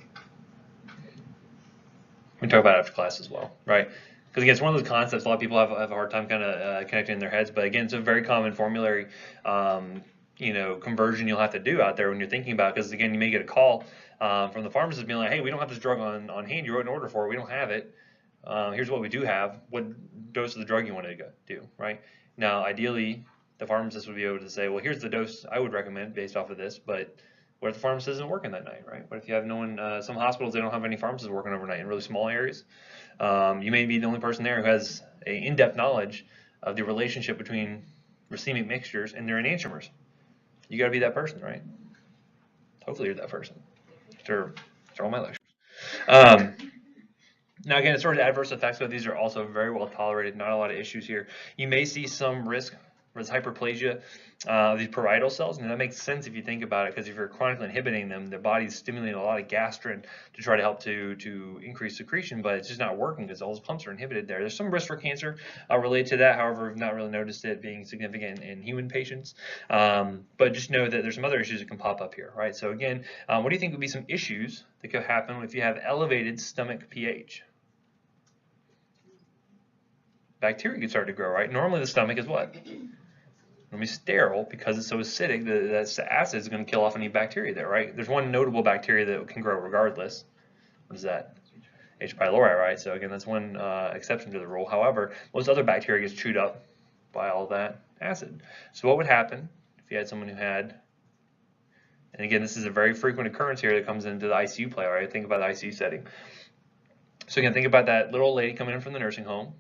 We can talk about it after class as well, right? Because again, it's one of those concepts a lot of people have a hard time kind of connecting in their heads. But again, it's a very common formulary, conversion you'll have to do out there when you're thinking about it. Because again, you may get a call from the pharmacist being like, "Hey, we don't have this drug on hand. You wrote an order for it. We don't have it. Here's what we do have. What dose of the drug you want to do?" Right? Now, ideally, the pharmacist would be able to say, "Well, here's the dose I would recommend based off of this." But what if the pharmacist isn't working that night, right? What if you have no one? Some hospitals, they don't have any pharmacists working overnight in really small areas. You may be the only person there who has an in-depth knowledge of the relationship between racemic mixtures and their enantiomers. You got to be that person, right? Hopefully you're that person. After all my lectures. Now again, as far as adverse effects go, these are also very well tolerated, not a lot of issues here. You may see some risk with hyperplasia of these parietal cells, and that makes sense if you think about it, because if you're chronically inhibiting them, the body's stimulating a lot of gastrin to try to help to increase secretion, but it's just not working because all those pumps are inhibited there. There's some risk for cancer related to that, however, we've not really noticed it being significant in human patients, but just know that there's some other issues that can pop up here, right? So again, what do you think would be some issues that could happen if you have elevated stomach pH? Bacteria could start to grow, right? Normally the stomach is what? Normally sterile because it's so acidic that acid is going to kill off any bacteria there, right? There's one notable bacteria that can grow regardless. What is that? H. pylori, right? So again, that's one exception to the rule. However, most other bacteria gets chewed up by all that acid. So what would happen if you had someone who had, and again, this is a very frequent occurrence here that comes into the ICU play, right? Think about the ICU setting. So again, think about that little lady coming in from the nursing home,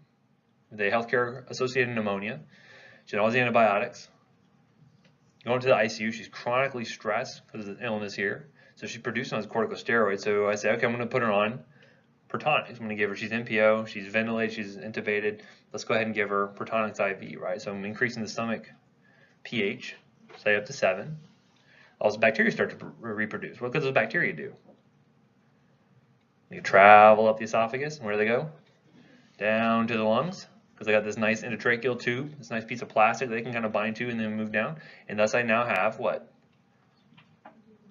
the healthcare associated pneumonia. She had all these antibiotics. Going to the ICU, she's chronically stressed because of the illness here. So she's producing those corticosteroids. So I say, okay, I'm going to put her on Protonix. I'm going to give her, she's NPO, she's ventilated, she's intubated. Let's go ahead and give her Protonix IV, right? So I'm increasing the stomach pH, say up to 7. All those bacteria start to reproduce. What does those bacteria do? They travel up the esophagus, and where do they go? Down to the lungs, because they got this nice endotracheal tube, this nice piece of plastic they can kind of bind to and then move down. And thus I now have what?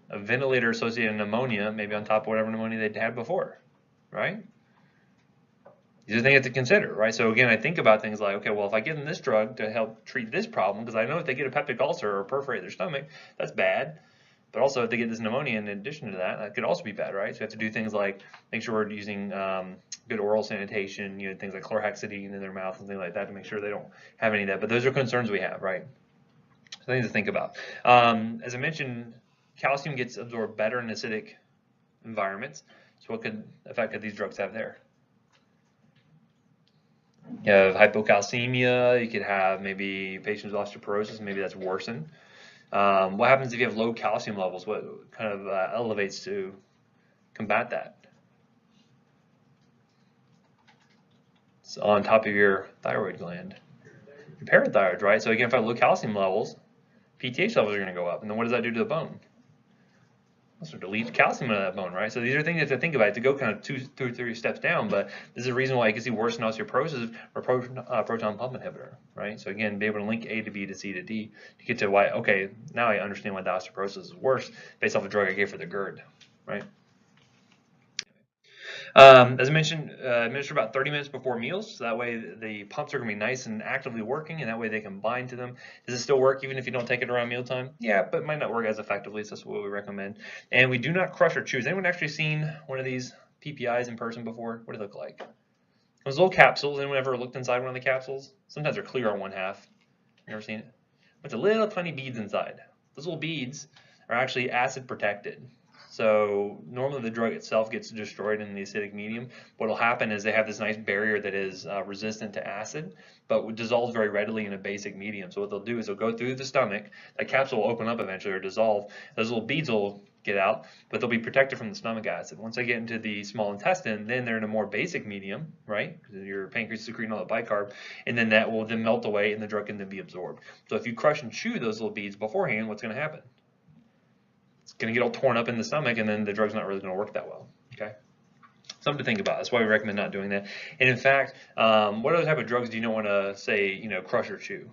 A ventilator-associated pneumonia, maybe on top of whatever pneumonia they'd had before, right? These are things you have to consider, right? So again, I think about things like, okay, well, if I give them this drug to help treat this problem, because I know if they get a peptic ulcer or perforate their stomach, that's bad. But also, if they get this pneumonia in addition to that, that could also be bad, right? So you have to do things like make sure we're using good oral sanitation, things like chlorhexidine in their mouth and things like that to make sure they don't have any of that. But those are concerns we have, right? So things to think about. As I mentioned, calcium gets absorbed better in acidic environments. So what effect could these drugs have there? You have hypocalcemia. You could have maybe patients with osteoporosis. Maybe that's worsened. What happens if you have low calcium levels? What kind of elevates to combat that? It's on top of your thyroid gland, your parathyroid, right? So again, if I have low calcium levels, PTH levels are going to go up. And then what does that do to the bone? So it deletes calcium out of that bone, right? So these are things you have to think about to go kind of 2, 2, 3 steps down, but this is a reason why you can see worse osteoporosis or proton pump inhibitor, right? So again, be able to link A to B to C to D to get to why, okay, now I understand why the osteoporosis is worse based off the drug I gave for the GERD, right? As I mentioned, administer about 30 minutes before meals, so that way the pumps are going to be nice and actively working, and that way they can bind to them. Does it still work even if you don't take it around mealtime? Yeah, but it might not work as effectively, so that's what we recommend. And we do not crush or chew. Has anyone actually seen one of these PPIs in person before? What do they look like? Those little capsules. Anyone ever looked inside one of the capsules? Sometimes they're clear on one half. You ever seen it? With the little tiny beads inside. Those little beads are actually acid protected. So normally the drug itself gets destroyed in the acidic medium. What will happen is they have this nice barrier that is resistant to acid, but dissolves very readily in a basic medium. So what they'll do is they'll go through the stomach, that capsule will open up eventually or dissolve, those little beads will get out, but they'll be protected from the stomach acid. Once they get into the small intestine, then they're in a more basic medium, right? Because your pancreas is secreting all the bicarb, and then that will then melt away and the drug can then be absorbed. So if you crush and chew those little beads beforehand, what's going to happen? It's going to get all torn up in the stomach, and then the drug's not really going to work that well. Okay, something to think about. That's why we recommend not doing that. And in fact, what other type of drugs do you not want to say, crush or chew?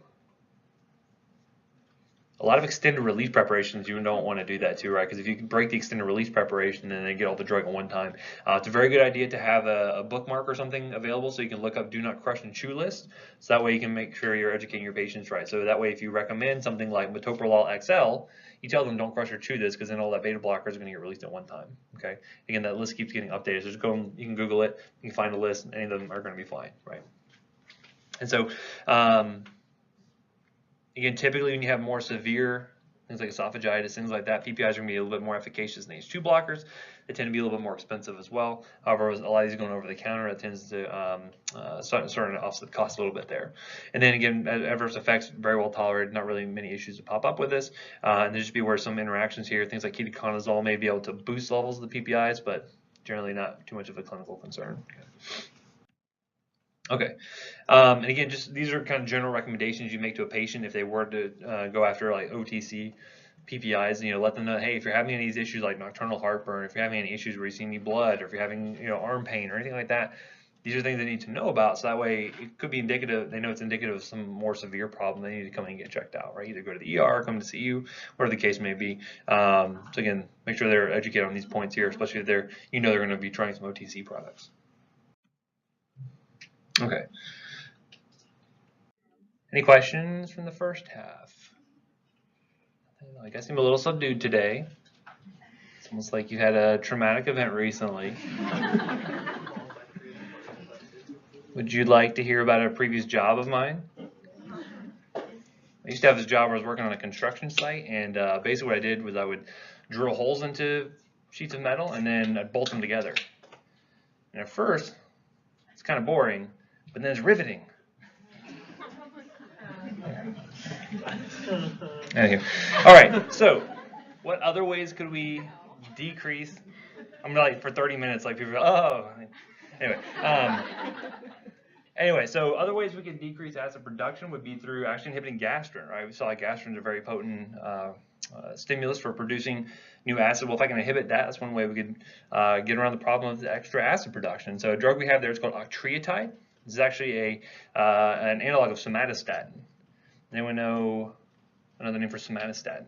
A lot of extended release preparations, you don't want to do that too, right? Because if you break the extended release preparation and then get all the drug at one time, it's a very good idea to have a bookmark or something available so you can look up do not crush and chew list. So that way you can make sure you're educating your patients right. So that way if you recommend something like metoprolol XL, you tell them don't crush or chew this because then all that beta blockers are going to get released at one time. Okay. Again, that list keeps getting updated. So just go, you can Google it, you can find a list, and any of them are going to be fine, right? And so, again, typically when you have more severe things like esophagitis, things like that, PPIs are going to be a little bit more efficacious than H2 blockers. They tend to be a little bit more expensive as well. However, a lot of these going over the counter, that tends to start to offset the cost a little bit there. And then again, adverse effects, very well tolerated, not really many issues to pop up with this. And there just be where some interactions here, things like ketoconazole may be able to boost levels of the PPIs, but generally not too much of a clinical concern. Okay, and again, just these are kind of general recommendations you make to a patient if they were to go after like OTC PPIs. Let them know, hey, if you're having any of these issues like nocturnal heartburn, if you're having any issues where you see any blood, or if you're having arm pain or anything like that, these are things they need to know about. So that way, it could be indicative. They know it's indicative of some more severe problem. They need to come in and get checked out, right? Either go to the ER, come to see you, whatever the case may be. So again, make sure they're educated on these points here, especially if they're going to be trying some OTC products. Okay. Any questions from the first half? I guess I'm a little subdued today. It's almost like you had a traumatic event recently. Would you like to hear about a previous job of mine? I used to have this job where I was working on a construction site, and basically what I did was I would drill holes into sheets of metal and then I'd bolt them together. And at first, it's kind of boring, but then it's riveting. Anyway. All right, so what other ways could we decrease? I'm like for 30 minutes, like people go, oh. Anyway, so other ways we can decrease acid production would be through actually inhibiting gastrin, right? We saw like gastrin is a very potent stimulus for producing new acid. Well, if I can inhibit that, that's one way we could get around the problem of the extra acid production. So a drug we have there is called octreotide. This is actually an analog of somatostatin. Anyone know another name for somatostatin?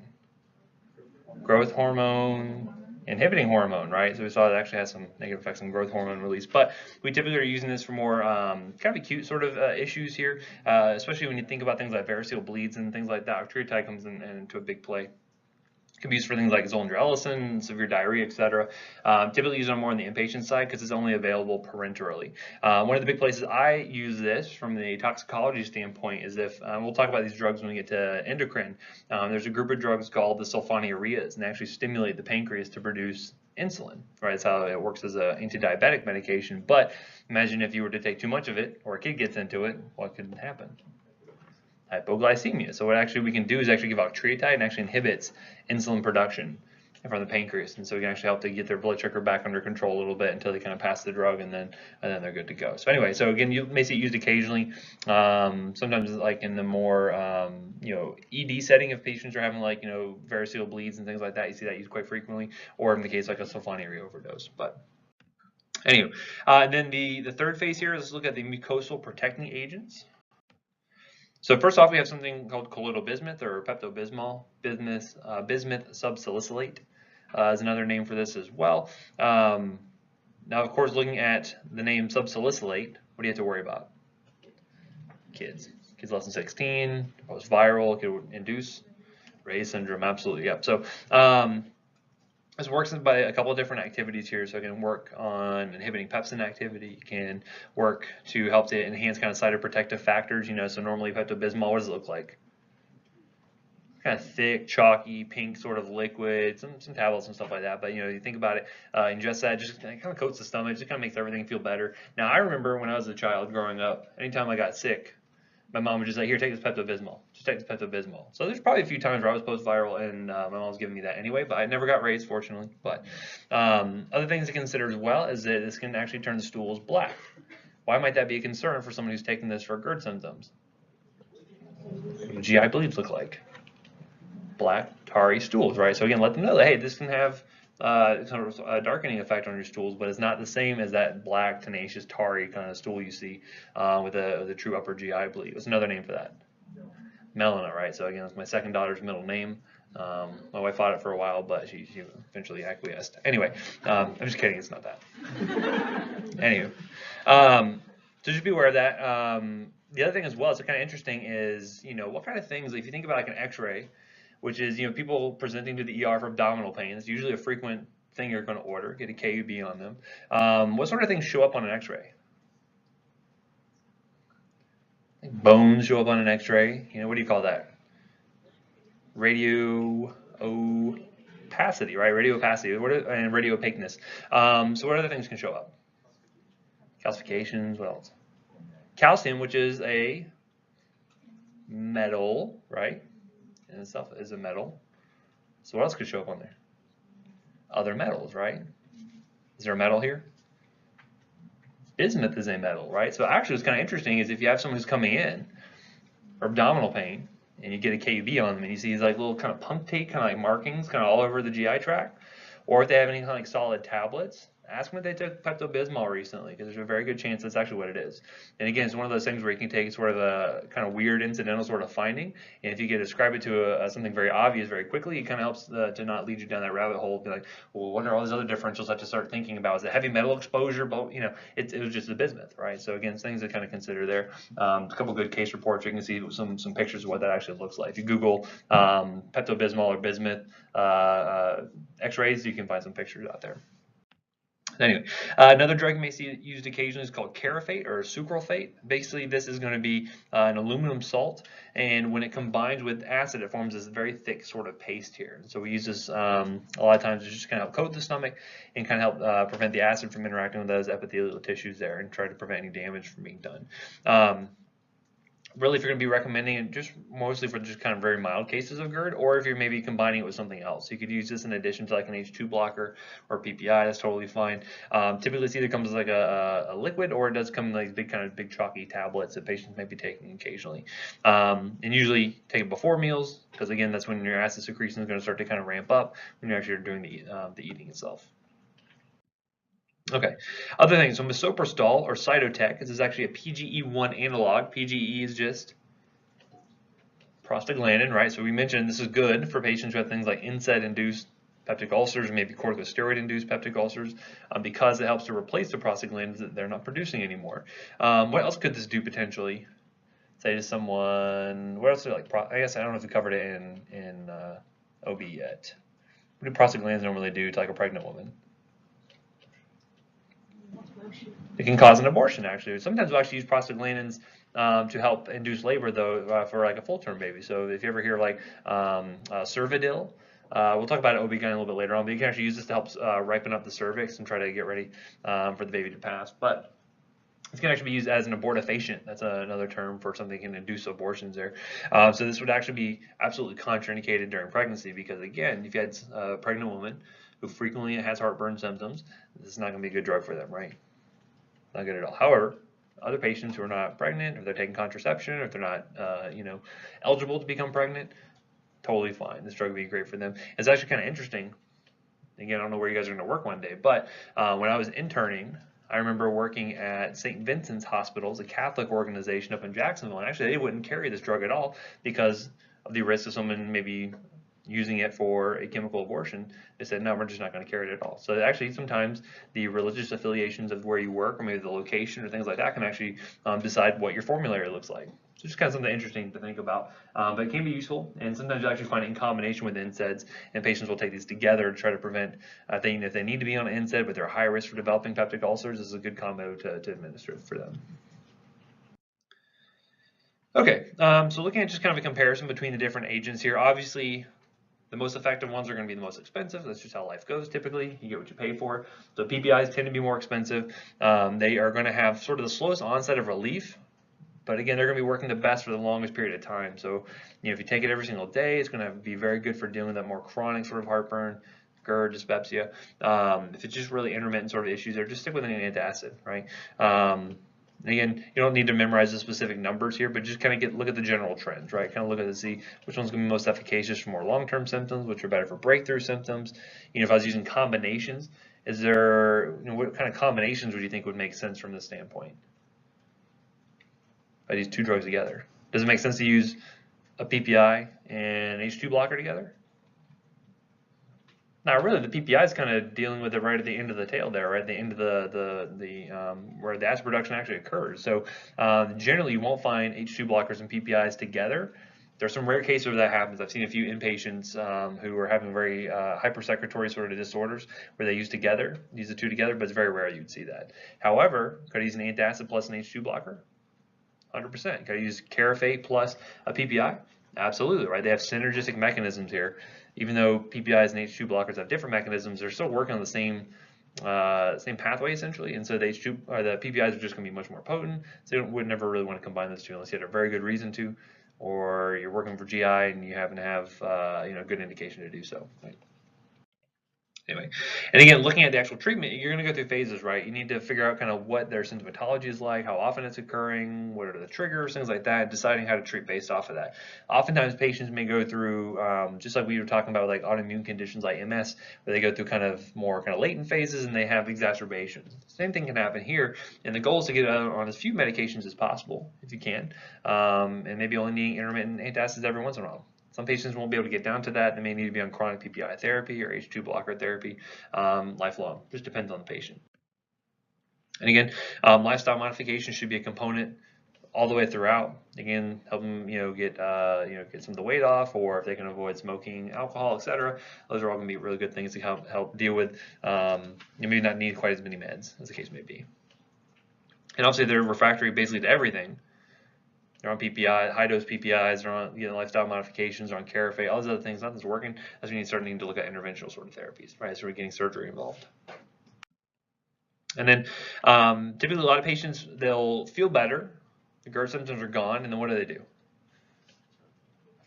Growth hormone, inhibiting hormone, right? So we saw it actually has some negative effects on growth hormone release, but we typically are using this for more kind of acute sort of issues here, especially when you think about things like variceal bleeds and things like that. Octreotide comes into a big play. Can be used for things like zoledrelacin, severe diarrhea, etc. Typically used on more on the inpatient side because it's only available parenterally. One of the big places I use this from the toxicology standpoint is if, we'll talk about these drugs when we get to endocrine. There's a group of drugs called the sulfonylureas, and they actually stimulate the pancreas to produce insulin, right? That's how it works as an anti-diabetic medication. But imagine if you were to take too much of it, or a kid gets into it, what could happen? Hypoglycemia. So what actually we can do is actually give octreotide and actually inhibits insulin production from the pancreas, and so we can actually help to get their blood sugar back under control a little bit until they kind of pass the drug, and then they're good to go. So anyway, so again, you may see it used occasionally, sometimes like in the more ED setting, if patients are having like variceal bleeds and things like that, you see that used quite frequently, or in the case like a sulfonylurea overdose. But anyway, then the third phase here is let's look at the mucosal protecting agents. So first off, we have something called colloidal bismuth or Pepto-Bismol. Bismuth subsalicylate is another name for this as well. Now, of course, looking at the name subsalicylate, what do you have to worry about? Kids less than 16, it's viral, it could induce Ray's syndrome, absolutely, yep. So this works by a couple of different activities here. So it can work on inhibiting pepsin activity. It can work to help to enhance kind of cytoprotective factors. So normally Pepto-Bismol, what does it look like? Kind of thick, chalky, pink sort of liquid, some tablets and stuff like that. But you think about it, ingest that, just kind of coats the stomach, just kind of makes everything feel better. Now I remember when I was a child growing up, anytime I got sick, my mom would just say, here, take this Pepto-Bismol. Just take this Pepto-Bismol. So there's probably a few times where I was post-viral and my mom was giving me that anyway, but I never got raised, fortunately. But other things to consider as well is that this can actually turn the stools black. Why might that be a concern for someone who's taking this for GERD symptoms? What do GI bleeds look like? Black, tarry stools, right? So again, let them know that, hey, this can have kind of a darkening effect on your stools, but it's not the same as that black, tenacious, tarry kind of stool you see with a true upper GI bleed. What's another name for that? Melena, right? So again, it's my second daughter's middle name. My wife fought it for a while, but she eventually acquiesced. Anyway, I'm just kidding. It's not that. Anywho, so just be aware of that. The other thing as well, it's kind of interesting is, what kind of things, if you think about like an X-ray, which is, people presenting to the ER for abdominal pain. It's usually a frequent thing you're going to order, get a KUB on them. What sort of things show up on an X-ray? Bones show up on an X-ray. What do you call that? Radio opacity, right? Radio opacity and radio opaqueness. So what other things can show up? Calcifications, what else? Calcium, which is a metal, right? And itself is a metal. So what else could show up on there? Other metals, right? Is there a metal here? Bismuth is a metal, right? So actually what's kind of interesting is if you have someone who's coming in for abdominal pain and you get a KUB on them and you see these like little kind of punctate kind of like markings kind of all over the GI tract, or if they have any kind of like solid tablets, ask them if they took Pepto-Bismol recently, because there's a very good chance that's actually what it is. And again, it's one of those things where you can take sort of a kind of weird incidental sort of finding, and if you can describe it to something very obvious very quickly, it kind of helps to not lead you down that rabbit hole. Be like, well, what are all these other differentials I have to start thinking about? Is it heavy metal exposure? But it was just a bismuth, right? So again, things to kind of consider there. A couple good case reports. You can see some pictures of what that actually looks like. If you Google Pepto-Bismol or bismuth X-rays, you can find some pictures out there. Anyway, another drug you may see used occasionally is called carafate or sucralfate. Basically, this is going to be an aluminum salt, and when it combines with acid, it forms this very thick sort of paste here. So we use this a lot of times to just kind of help coat the stomach and kind of help prevent the acid from interacting with those epithelial tissues there and try to prevent any damage from being done. Really, if you're going to be recommending it just mostly for just kind of very mild cases of GERD, or if you're maybe combining it with something else. You could use this in addition to like an H2 blocker or PPI, that's totally fine. Typically, it either comes as like a liquid, or it does come in like big chalky tablets that patients may be taking occasionally. And usually take it before meals, because again, that's when your acid secretion is going to start to kind of ramp up when you're actually doing the eating itself. Okay, other things, so misoprostol or Cytotec, this is actually a PGE1 analog. PGE is just prostaglandin, right? So we mentioned this is good for patients who have things like NSAID-induced peptic ulcers, maybe corticosteroid-induced peptic ulcers, because it helps to replace the prostaglandins that they're not producing anymore. What else could this do potentially? Say to someone, what else do like? I guess I don't know if we covered it in OB yet. What do prostaglandins normally do to like a pregnant woman? It can cause an abortion, actually. Sometimes we'll actually use prostaglandins to help induce labor, though, for like a full-term baby. So if you ever hear like Cervidil, we'll talk about OB-GYN a little bit later on, but you can actually use this to help ripen up the cervix and try to get ready for the baby to pass. But this can actually be used as an abortifacient. That's another term for something that can induce abortions there. So this would actually be absolutely contraindicated during pregnancy because, again, if you had a pregnant woman who frequently has heartburn symptoms, this is not going to be a good drug for them, right? Not good at all. However, other patients who are not pregnant, or they're taking contraception, or if they're not, eligible to become pregnant, totally fine. This drug would be great for them. It's actually kind of interesting. Again, I don't know where you guys are going to work one day, but when I was interning, I remember working at St. Vincent's Hospital, a Catholic organization up in Jacksonville, and actually they wouldn't carry this drug at all because of the risk of someone maybe using it for a chemical abortion. They said, no, we're just not going to carry it at all. So actually sometimes the religious affiliations of where you work or maybe the location or things like that can actually decide what your formulary looks like. So just kind of something interesting to think about, but it can be useful, and sometimes you actually find it in combination with NSAIDs, and patients will take these together to try to prevent if they need to be on an NSAID, but they're high risk for developing peptic ulcers. This is a good combo to administer for them. Okay, so looking at just kind of a comparison between the different agents here, obviously the most effective ones are going to be the most expensive. That's just how life goes typically. You get what you pay for. So PPIs tend to be more expensive. They are going to have sort of the slowest onset of relief, but again, they're going to be working the best for the longest period of time. So, if you take it every single day, it's going to be very good for dealing with that more chronic sort of heartburn, GERD, dyspepsia. If it's just really intermittent sort of issues, or just stick with an antacid, right? Again, you don't need to memorize the specific numbers here, but just kind of look at the general trends, right? Kind of look at see which one's going to be most efficacious for more long-term symptoms, which are better for breakthrough symptoms. If I was using combinations, is there, what kind of combinations would you think would make sense from this standpoint? By these two drugs together, does it make sense to use a PPI and an H2 blocker together? Not really. The PPI is kind of dealing with it right at the end of the tail there, right at the end of where the acid production actually occurs. So generally, you won't find H2 blockers and PPIs together. There's some rare cases where that happens. I've seen a few inpatients who are having very hypersecretory sort of disorders where they use the two together, but it's very rare you'd see that. However, could I use an antacid plus an H2 blocker? 100%. Could I use Carafate plus a PPI? Absolutely, right? They have synergistic mechanisms here. Even though PPIs and H2 blockers have different mechanisms, they're still working on the same pathway essentially, and so the PPIs are just going to be much more potent. So you would never really want to combine those two unless you had a very good reason to, or you're working for GI and you happen to have good indication to do so. Right? Anyway, and again, looking at the actual treatment, you're going to go through phases, right? You need to figure out kind of what their symptomatology is like, how often it's occurring, what are the triggers, things like that, deciding how to treat based off of that. Oftentimes, patients may go through, just like we were talking about, like autoimmune conditions like MS, where they go through kind of more latent phases and they have exacerbations. Same thing can happen here, and the goal is to get on as few medications as possible, if you can, and maybe only needing intermittent antacids every once in a while. Some patients won't be able to get down to that. They may need to be on chronic PPI therapy or H2 blocker therapy lifelong. Just depends on the patient. And again, lifestyle modification should be a component all the way throughout. Again, help them get some of the weight off, or if they can avoid smoking, alcohol, etc. Those are all going to be really good things to help deal with. You may not need quite as many meds as the case may be. And obviously, they're refractory basically to everything. They're on PPI, high-dose PPIs, they're on lifestyle modifications, they're on Carafate, all those other things, nothing's working. That's when you start needing to look at interventional sort of therapies, right? So we're getting surgery involved. And then typically a lot of patients, they'll feel better, the GERD symptoms are gone, and then what do? I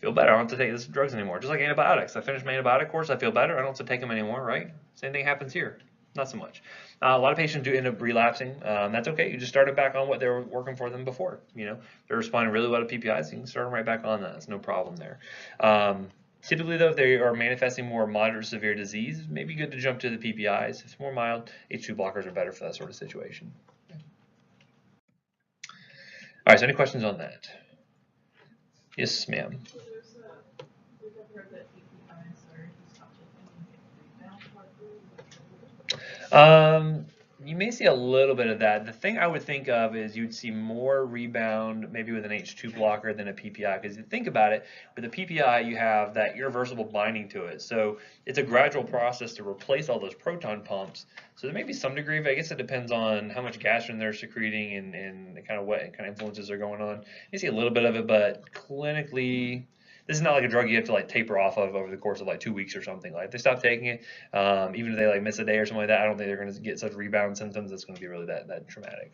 feel better, I don't have to take these drugs anymore. Just like antibiotics. I finished my antibiotic course, I feel better, I don't have to take them anymore, right? Same thing happens here. Not so much. A lot of patients do end up relapsing. That's okay. You just started back on what they were working for them before. They're responding really well to PPIs. You can start them right back on that. It's no problem there. Typically, though, if they are manifesting more moderate severe disease, it may be good to jump to the PPIs. If it's more mild, H2 blockers are better for that sort of situation. All right, so any questions on that? Yes, ma'am. You may see a little bit of that. The thing I would think of is you'd see more rebound maybe with an H2 blocker than a PPI, because you think about it, with a PPI you have that irreversible binding to it. So it's a gradual process to replace all those proton pumps. So there may be some degree of, I guess it depends on how much gastrin they're secreting and kind of what kind of influences are going on. You see a little bit of it, but clinically, this is not like a drug you have to like taper off of over the course of like 2 weeks or something. Like if they stop taking it, even if they like miss a day or something like that, I don't think they're going to get such rebound symptoms that's going to be really that traumatic.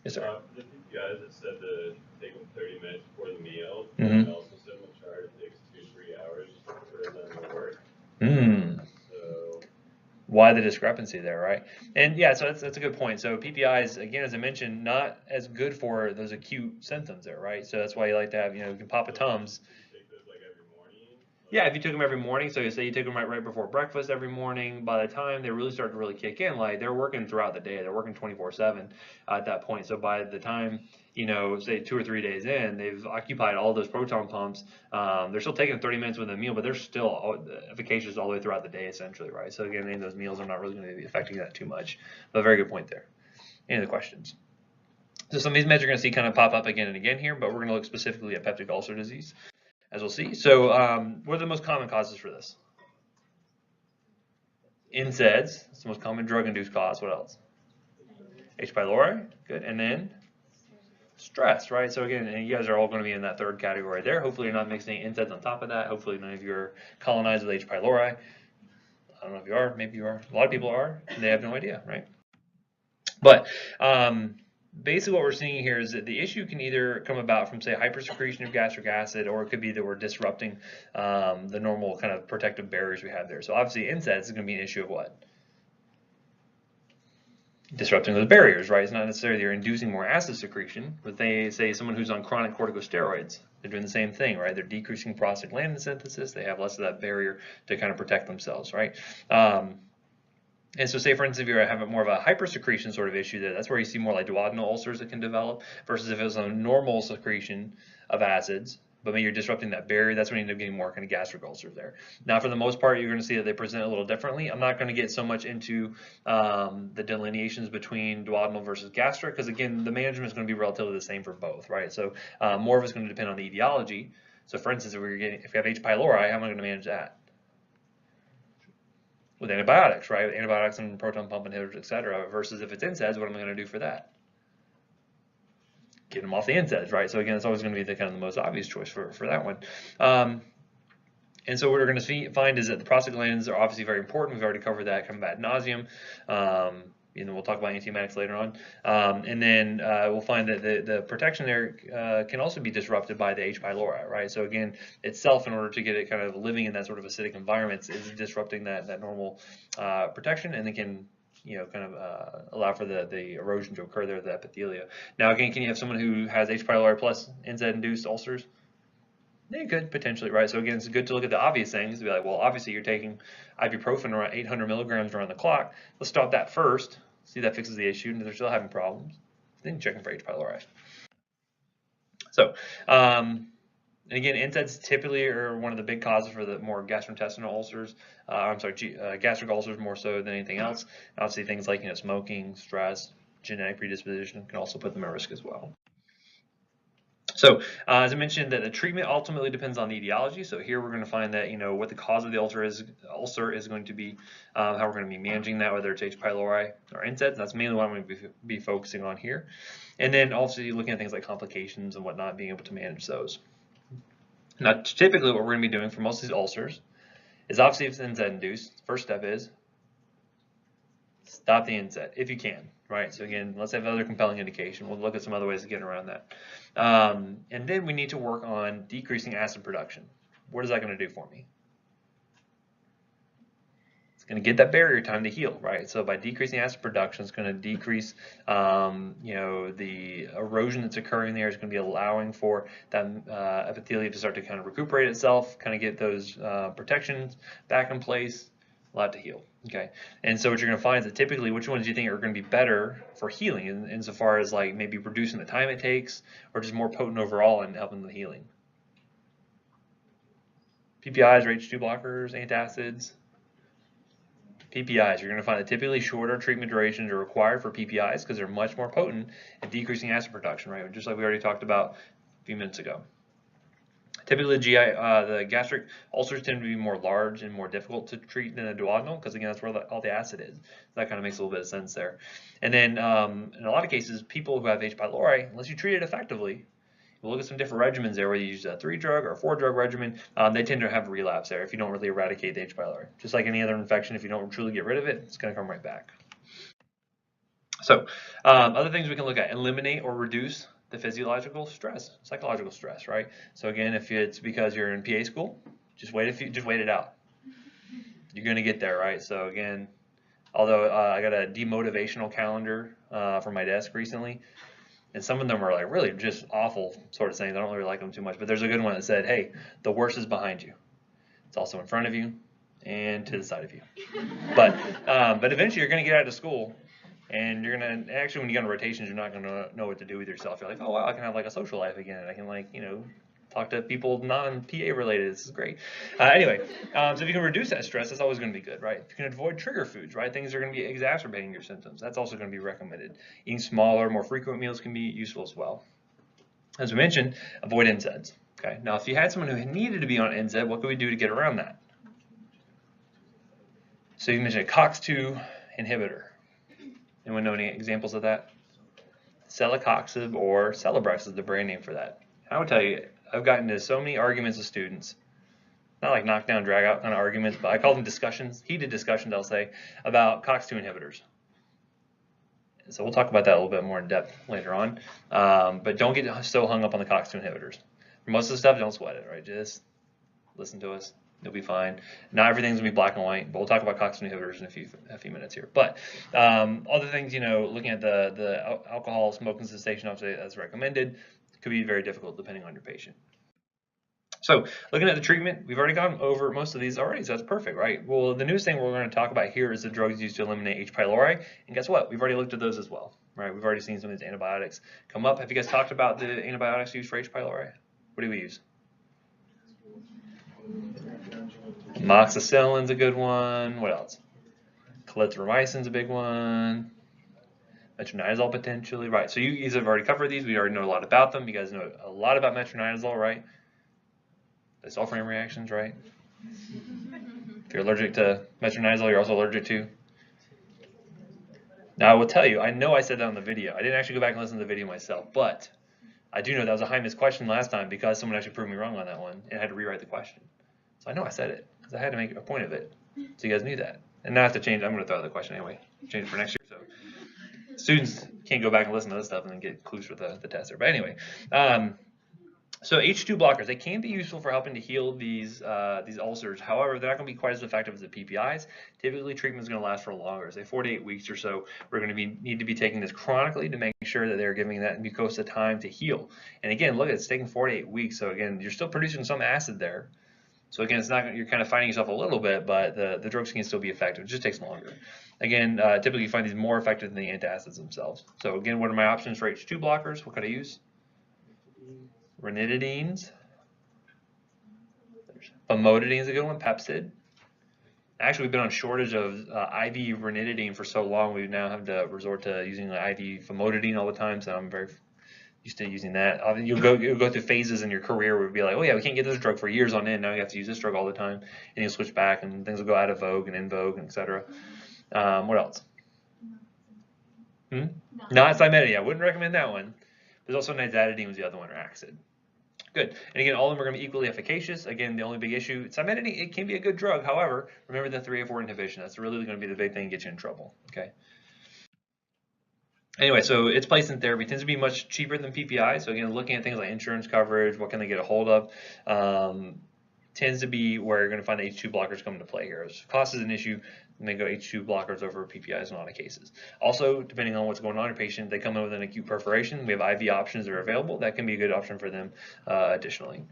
Yes, sir. For the PPIs, it said to take them 30 minutes before the meal. Mm-hmm. It also said in the chart it takes 2-3 hours for them to work. So why the discrepancy there, right? And yeah, so that's a good point. So PPIs, again, as I mentioned, not as good for those acute symptoms there, right? So that's why you like to have, you can pop a Tums. you take those like every morning? Yeah, if you took them every morning, so you say you take them right before breakfast every morning, by the time they really start to really kick in, like they're working throughout the day, they're working 24/7 at that point. So by the time, say 2 or 3 days in, they've occupied all those proton pumps. They're still taking 30 minutes with a meal, but they're still efficacious all the way throughout the day, essentially, right? So again, those meals are not really going to be affecting that too much. But very good point there. Any other questions? So some of these meds you're going to see kind of pop up again and again here, but we're going to look specifically at peptic ulcer disease, as we'll see. So what are the most common causes for this? NSAIDs, it's the most common drug-induced cause. What else? H. pylori, good. And then stress, right? So again, and you guys are all going to be in that third category there. Hopefully you're not mixing NSAIDs on top of that. Hopefully none of you are colonized with H. pylori. I don't know if you are, maybe you are. A lot of people are, and they have no idea, right? But basically what we're seeing here is that the issue can either come about from, say, hypersecretion of gastric acid, or it could be that we're disrupting the normal kind of protective barriers we have there. So obviously NSAIDs is going to be an issue of what? Disrupting those barriers, right? It's not necessarily they're inducing more acid secretion, but they say someone who's on chronic corticosteroids, they're doing the same thing, right? They're decreasing prostaglandin synthesis. They have less of that barrier to kind of protect themselves, right? And so say, for instance, if you have more of a hypersecretion sort of issue there, that's where you see more like duodenal ulcers that can develop, versus if it was a normal secretion of acids, but maybe you're disrupting that barrier, that's when you end up getting more kind of gastric ulcers there. Now, for the most part, you're going to see that they present a little differently. I'm not going to get so much into the delineations between duodenal versus gastric, because again, the management is going to be relatively the same for both, right? So more of it's going to depend on the etiology. So for instance, if you have H. pylori, how am I going to manage that? With antibiotics, right? Antibiotics and proton pump inhibitors, etc. Versus if it's NSAIDs, what am I going to do for that? Get them off the NSAIDs, right? So again, it's always going to be the kind of the most obvious choice for that one. And so what we're going to find is that the prostaglandins are obviously very important. We've already covered that kind of ad nauseum. We'll talk about antiemetics later on. And then we'll find that the protection there can also be disrupted by the H. pylori, right? So again, itself, in order to get it kind of living in that sort of acidic environment, is disrupting that normal protection, and it can kind of allow for the erosion to occur there of the epithelia. Now again, can you have someone who has H. pylori plus NSAID-induced ulcers? Yeah, good, potentially, right? So again, it's good to look at the obvious things to be like, well, obviously you're taking ibuprofen around 800 milligrams around the clock. Let's stop that first, see if that fixes the issue, and if they're still having problems, then check them for H. pylori. So, and again, NSAIDs typically are one of the big causes for the more gastrointestinal ulcers. Gastric ulcers more so than anything else. Obviously, things like smoking, stress, genetic predisposition can also put them at risk as well. So, as I mentioned, that the treatment ultimately depends on the etiology. So here we're going to find that what the cause of the ulcer is going to be, how we're going to be managing that, whether it's H. pylori or NSAIDs. That's mainly what I'm going to be focusing on here. And then also looking at things like complications and whatnot, being able to manage those. Now, typically what we're going to be doing for most of these ulcers is, obviously if it's NSAID induced, first step is stop the NSAID if you can, right? So again, let's have another compelling indication. We'll look at some other ways to get around that. And then we need to work on decreasing acid production. What is that going to do for me? It's going to get that barrier time to heal, right? So by decreasing acid production, it's going to decrease, the erosion that's occurring there. Is going to be allowing for that epithelium to start to kind of recuperate itself, kind of get those protections back in place, allow it to heal. Okay, and so what you're going to find is that typically, which ones do you think are going to be better for healing, insofar as like maybe reducing the time it takes, or just more potent overall in helping the healing? PPIs or H2 blockers, antacids? PPIs, you're going to find that typically shorter treatment durations are required for PPIs because they're much more potent at decreasing acid production, right? Just like we already talked about a few minutes ago. Typically, the gastric ulcers tend to be more large and more difficult to treat than a duodenal because, again, that's where all the acid is. So that kind of makes a little bit of sense there. And then in a lot of cases, people who have H. pylori, unless you treat it effectively, we'll look at some different regimens there, whether you use a 3-drug or a 4-drug regimen, they tend to have relapse there if you don't really eradicate the H. pylori. Just like any other infection, if you don't truly get rid of it, it's going to come right back. So other things we can look at: eliminate or reduce the physiological stress, psychological stress, right? So again, if it's because you're in PA school, just wait it out. You're going to get there, right? So again, although I got a demotivational calendar from my desk recently, and some of them are like really just awful sort of things. I don't really like them too much, but there's a good one that said, hey, the worst is behind you. It's also in front of you and to the side of you. But eventually you're going to get out of school, and you're going to, actually when you go on rotations, you're not going to know what to do with yourself. You're like, oh wow, I can have like a social life again. I can, like, you know, talk to people non-PA related. This is great. Anyway, so if you can reduce that stress, that's always going to be good, right? If you can avoid trigger foods, right? Things that are going to be exacerbating your symptoms. That's also going to be recommended. Eating smaller, more frequent meals can be useful as well. As we mentioned, avoid NSAIDs. Okay. Now, if you had someone who needed to be on NSAID, what could we do to get around that? So you mentioned a COX-2 inhibitor. Anyone know any examples of that? Celecoxib or Celebrex is the brand name for that. I would tell you, I've gotten into so many arguments with students, not like knockdown, drag out kind of arguments, but I call them discussions, heated discussions, I'll say, about COX-2 inhibitors. So we'll talk about that a little bit more in depth later on. But don't get so hung up on the COX-2 inhibitors. For most of the stuff, don't sweat it, right? Just listen to us. You'll be fine. Not everything's gonna be black and white, but we'll talk about COX-2 inhibitors in a few minutes here. But other things, you know, looking at the alcohol, smoking cessation, obviously as recommended, could be very difficult depending on your patient. So looking at the treatment, we've already gone over most of these already, so that's perfect, right? Well, the newest thing we're going to talk about here is the drugs used to eliminate H. pylori, and guess what? We've already looked at those as well, right? We've already seen some of these antibiotics come up. Have you guys talked about the antibiotics used for H. pylori? What do we use? Amoxicillin's a good one. What else? Clarithromycin's a big one. Metronidazole potentially, right? So you guys have already covered these. We already know a lot about them. You guys know a lot about metronidazole, right? The sulfur reactions, right? If you're allergic to metronidazole, you're also allergic to. Now I will tell you, I know I said that on the video. I didn't actually go back and listen to the video myself, but I do know that was a high missed question last time because someone actually proved me wrong on that one and I had to rewrite the question. So I know I said it because I had to make a point of it. So you guys knew that. And now I have to change. I'm going to throw out the question anyway. Change it for next year. So students can't go back and listen to this stuff and then get clues for the tester. But anyway, so H2 blockers, they can be useful for helping to heal these ulcers. However, they're not going to be quite as effective as the PPIs. Typically, treatment is going to last for longer, say 4 to 8 weeks or so. We're going to need to be taking this chronically to make sure that they're giving that mucosa time to heal. And again, look, it's taking 4 to 8 weeks. So again, you're still producing some acid there. So again, it's not, you're kind of fighting yourself a little bit, but the drugs can still be effective. It just takes longer. Again, typically you find these more effective than the antacids themselves. So again, what are my options for H2 blockers? What could I use? Ranitidines. Famotidine is a good one. Pepsid. Actually, we've been on shortage of IV ranitidine for so long. We now have to resort to using IV famotidine all the time. So I'm very used to using that. You'll go through phases in your career where you'll be like, oh yeah, we can't get this drug for years on end. Now you have to use this drug all the time, and you'll switch back, and things will go out of vogue and in vogue, etc. What else? Not cimetidine. I wouldn't recommend that one. There's also nizatidine was the other one, or Axid. Good. And again, all of them are going to be equally efficacious. Again, the only big issue, cimetidine, it can be a good drug. However, remember the 3A4 inhibition. That's really going to be the big thing to get you in trouble. Okay. Anyway, so its place in therapy tends to be much cheaper than PPI. So again, looking at things like insurance coverage, what can they get a hold of, tends to be where you're going to find the H2 blockers come into play here. If cost is an issue, then they go H2 blockers over PPIs in a lot of cases. Also, depending on what's going on in your patient, they come in with an acute perforation. We have IV options that are available. That can be a good option for them additionally.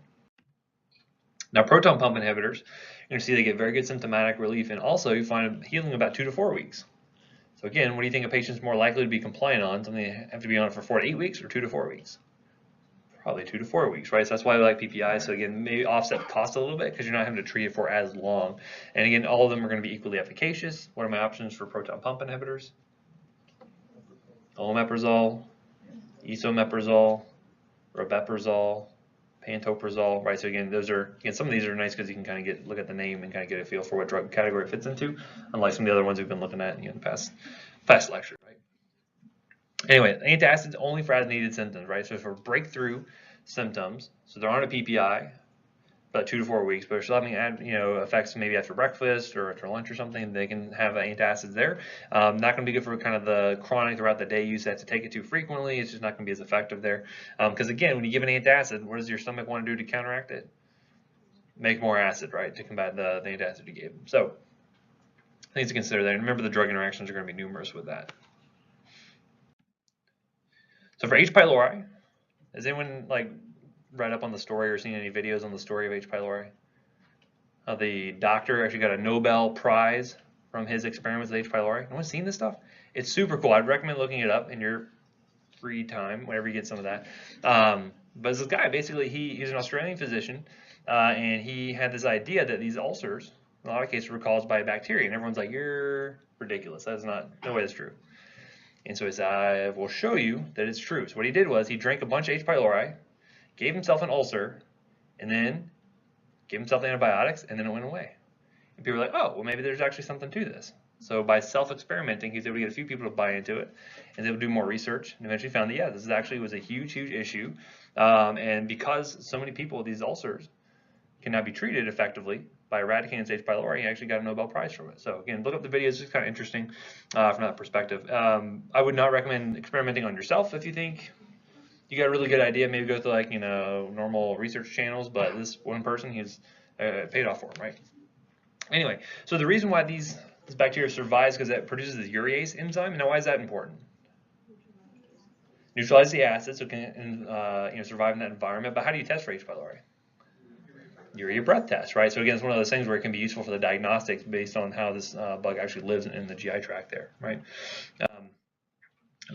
Now, proton pump inhibitors, you're going to see they get very good symptomatic relief, and also you find them healing about 2 to 4 weeks. So again, what do you think a patient's more likely to be compliant on? Something they have to be on for 4 to 8 weeks or 2 to 4 weeks? Probably 2 to 4 weeks, right? So that's why we like PPI. So again, maybe offset the cost a little bit because you're not having to treat it for as long. And again, all of them are going to be equally efficacious. What are my options for proton pump inhibitors? Omeprazole, esomeprazole, rabeprazole, pantoprazole, right? So again, some of these are nice because you can kind of look at the name and kind of get a feel for what drug category it fits into, unlike some of the other ones we've been looking at in the past lecture, right? Anyway, antacids only for as needed symptoms, right? So for breakthrough symptoms, so they're on a PPI, about 2 to 4 weeks, but if you're having effects maybe after breakfast or after lunch or something, they can have antacids there. Not going to be good for kind of the chronic throughout the day use. Have to take it too frequently. It's just not going to be as effective there. Because again, when you give an antacid, what does your stomach want to do to counteract it? Make more acid, right, to combat the antacid you gave them. So things to consider there. And remember, the drug interactions are going to be numerous with that. So for H. pylori, has anyone read up on the story or seen any videos on the story of H. pylori? The doctor actually got a Nobel Prize from his experiments with H. pylori. Anyone seen this stuff? It's super cool. I'd recommend looking it up in your free time, whenever you get some of that. But this guy, basically, he's an Australian physician, and he had this idea that these ulcers, in a lot of cases, were caused by a bacteria. And everyone's like, you're ridiculous. That's no way that's true. And so he said, I will show you that it's true. So what he did was he drank a bunch of H. pylori, gave himself an ulcer, and then gave himself antibiotics, and then it went away. And people were like, oh, well, maybe there's actually something to this. So by self-experimenting, he was able to get a few people to buy into it, and they would do more research, and eventually found that, yeah, this actually was a huge, huge issue. And because so many people with these ulcers cannot be treated effectively by eradicating H. pylori, he actually got a Nobel Prize from it. So again, look up the videos. It's kind of interesting from that perspective. I would not recommend experimenting on yourself if you think you got a really good idea. Maybe go through normal research channels, but this one person, he's paid off for him, right? Anyway, so the reason why this bacteria survives is because it produces this urease enzyme. Now, why is that important? Neutralize the acid, so it can survive in that environment. But how do you test for H. pylori? Urea breath test, right? So again, it's one of those things where it can be useful for the diagnostics based on how this bug actually lives in the GI tract there, right?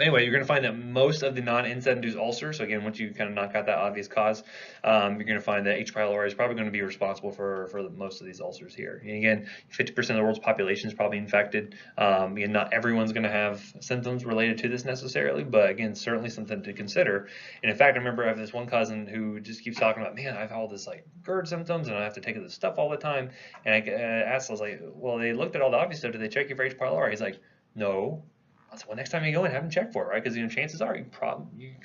Anyway, you're going to find that most of the non-NSAID induced ulcers, so again, once you kind of knock out that obvious cause, you're going to find that H. pylori is probably going to be responsible for most of these ulcers here. And again, 50% of the world's population is probably infected. Again, not everyone's going to have symptoms related to this necessarily, but again, certainly something to consider. And in fact, I remember I have this one cousin who just keeps talking about, man, I have all this GERD symptoms and I have to take this stuff all the time. And I asked, I was like, well, they looked at all the obvious stuff. Did they check you for H. pylori? He's like, no. I said, well, next time you go in, have them check for it, right? Because chances are you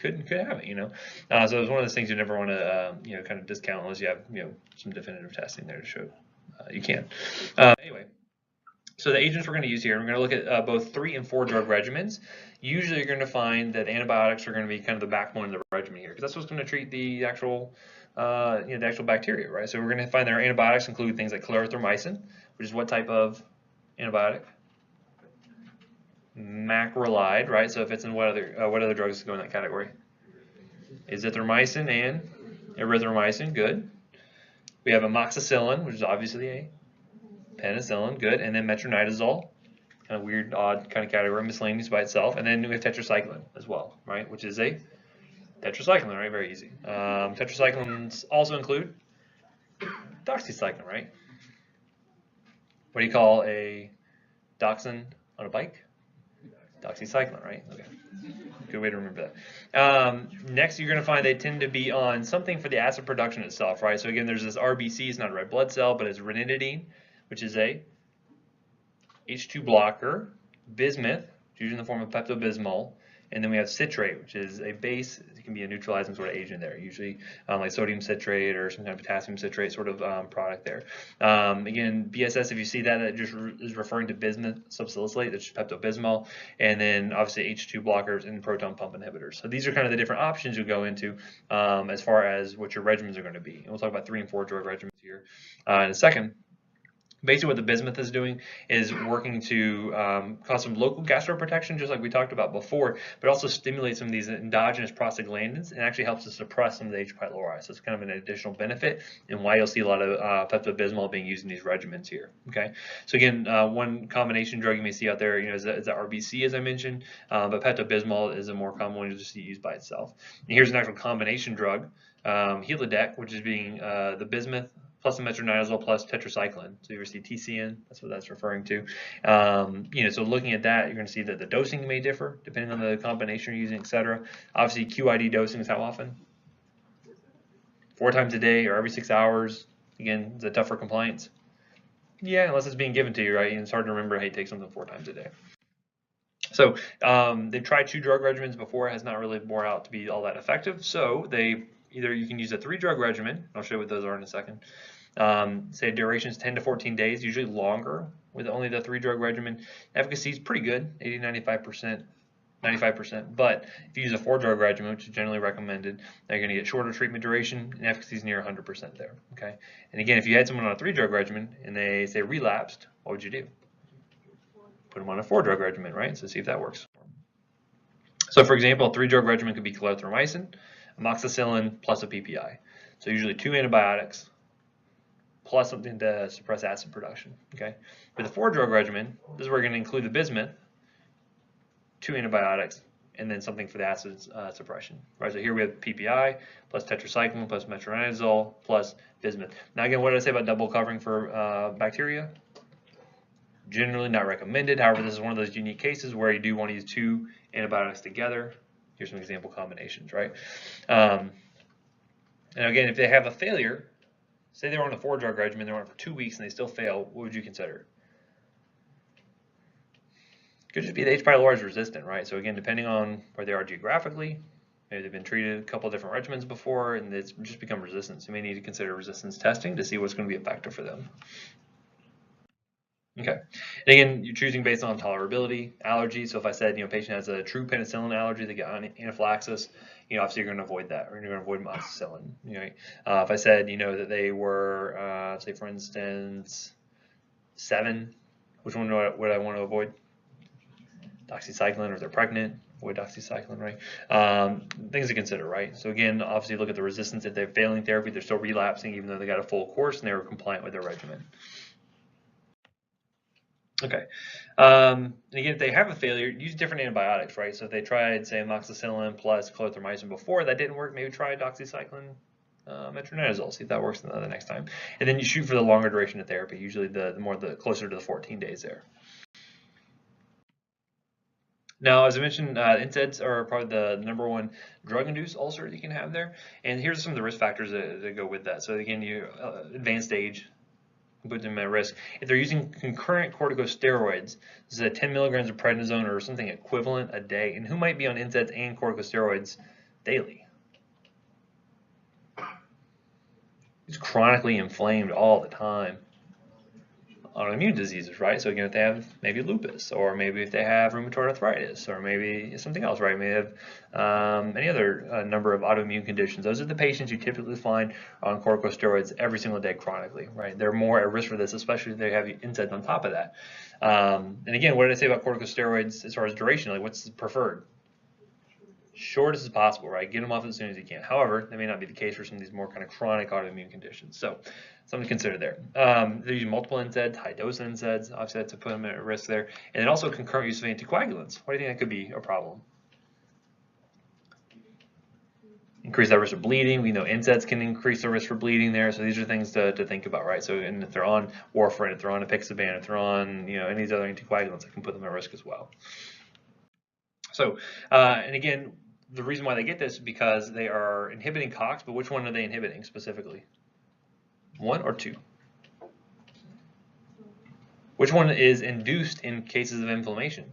could have it, So it's one of those things you never want to kind of discount unless you have some definitive testing there to show you can. Anyway, so the agents we're going to use here, we're going to look at both 3 and 4 drug regimens. Usually, you're going to find that antibiotics are going to be kind of the backbone of the regimen here, because that's what's going to treat the actual the actual bacteria, right? So we're going to find that our antibiotics include things like clarithromycin, which is what type of antibiotic? Macrolide, right? So if it's in what other drugs go in that category? Azithromycin and erythromycin, good. We have amoxicillin, which is obviously a penicillin, good. And then metronidazole, kind of weird, odd kind of category, miscellaneous by itself. And then we have tetracycline as well, right? Which is a tetracycline, right? Very easy. Tetracyclines also include doxycycline, right? What do you call a dachshund on a bike? Doxycycline, right? Okay. Good way to remember that. Next, you're going to find they tend to be on something for the acid production itself, right? So again, there's this RBC, it's not a red blood cell, but it's ranitidine, which is a H2 blocker, bismuth, usually in the form of Pepto-Bismol, and then we have citrate, which is a base. It can be a neutralizing sort of agent there, usually like sodium citrate or some kind of potassium citrate sort of product there. Again, BSS, if you see that just is referring to bismuth subsalicylate, that's Pepto-Bismol, and then obviously H2 blockers and proton pump inhibitors. So these are kind of the different options you go into as far as what your regimens are going to be. And we'll talk about 3 and 4 drug regimens here in a second. Basically, what the bismuth is doing is working to cause some local gastroprotection, just like we talked about before, but also stimulate some of these endogenous prostaglandins and actually helps to suppress some of the H. pylori. So it's kind of an additional benefit, and why you'll see a lot of Pepto-Bismol being used in these regimens here. Okay, so again, one combination drug you may see out there, is the RBC, as I mentioned, but Pepto-Bismol is a more common one you'll just see used by itself. And here's an actual combination drug, Helidec, which is being the bismuth plus the metronidazole plus tetracycline. So you see TCN, that's what that's referring to. So looking at that, you're going to see that the dosing may differ depending on the combination you're using, etc. Obviously, QID dosing is how often? 4 times a day or every 6 hours. Again, is it tough for compliance? Yeah, unless it's being given to you, right? And it's hard to remember, hey, take something 4 times a day. So they've tried 2 drug regimens before. It has not really borne out to be all that effective. So either you can use a 3-drug regimen. I'll show you what those are in a second. Say duration is 10 to 14 days, usually longer with only the 3-drug regimen. Efficacy is pretty good, 80-95%, 95%. But if you use a 4-drug regimen, which is generally recommended, now you're going to get shorter treatment duration, and efficacy is near 100% there. Okay. And again, if you had someone on a 3-drug regimen and they say relapsed, what would you do? Put them on a 4-drug regimen, right? So see if that works. So for example, a 3-drug regimen could be clarithromycin, amoxicillin, plus a PPI. So usually 2 antibiotics plus something to suppress acid production. Okay. With a 4-drug regimen, this is where we're going to include the bismuth, 2 antibiotics, and then something for the acid suppression. Right. So here we have PPI plus tetracycline plus metronidazole plus bismuth. Now again, what did I say about double covering for bacteria? Generally not recommended. However, this is one of those unique cases where you do want to use 2 antibiotics together. Here's some example combinations, right? And again, if they have a failure, say they're on a 4-drug regimen, they're on it for 2 weeks and they still fail, what would you consider? Could just be the H. pylori is resistant, right? So again, depending on where they are geographically, maybe they've been treated a couple of different regimens before and it's just become resistant. So you may need to consider resistance testing to see what's going to be effective for them. Okay. And again, you're choosing based on tolerability, allergy. So if I said, patient has a true penicillin allergy, they get anaphylaxis, obviously you're going to avoid that, or you're going to avoid amoxicillin. If I said, that they were, say for instance, 7, which one would I want to avoid? Doxycycline, or if they're pregnant, avoid doxycycline, right? Things to consider, right? So again, obviously look at the resistance. If they're failing therapy, they're still relapsing, even though they got a full course and they were compliant with their regimen. Okay. And again, if they have a failure, use different antibiotics, right? So if they tried, say, amoxicillin plus clarithromycin before, that didn't work, maybe try doxycycline, metronidazole, see if that works the next time. And then you shoot for the longer duration of therapy, usually the closer to the 14 days there. Now, as I mentioned, NSAIDs are probably the #1 drug-induced ulcer that you can have there. And here's some of the risk factors that go with that. So again, advanced age, put them at risk. If they're using concurrent corticosteroids, this is 10 milligrams of prednisone or something equivalent a day, and who might be on NSAIDs and corticosteroids daily? It's chronically inflamed all the time. Autoimmune diseases, right? So again, if they have maybe lupus, or maybe if they have rheumatoid arthritis, or maybe something else, right? Maybe they have any other number of autoimmune conditions. Those are the patients you typically find on corticosteroids every single day chronically, right? They're more at risk for this, especially if they have NSAIDs on top of that. And again, what did I say about corticosteroids as far as duration? Like, what's preferred? Shortest as possible, right? Get them off as soon as you can. However, that may not be the case for some of these more kind of chronic autoimmune conditions. So, something to consider there. They're using multiple NSAIDs, high-dose NSAIDs. Obviously, that's to put them at risk there. And then also concurrent use of anticoagulants. Why do you think that could be a problem? Increase that risk of bleeding. We know NSAIDs can increase the risk for bleeding there. So these are things to think about, right? So, and if they're on warfarin, if they're on apixaban, if they're on any of these other anticoagulants, that can put them at risk as well. So, and again, the reason why they get this is because they are inhibiting COX, but which one are they inhibiting specifically? 1 or 2? Which one is induced in cases of inflammation?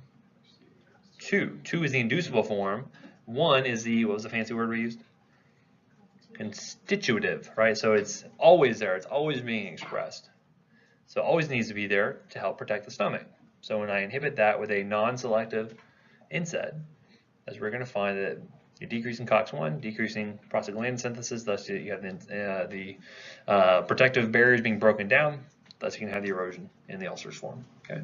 2. 2 is the inducible form. 1 is the, what was the fancy word we used? Constitutive, right? So it's always there. It's always being expressed. So it always needs to be there to help protect the stomach. So when I inhibit that with a non-selective NSAID, as we're going to find that you're decreasing COX-1, decreasing prostaglandin synthesis, thus you have the protective barriers being broken down, thus you can have the erosion and the ulcers form. Okay.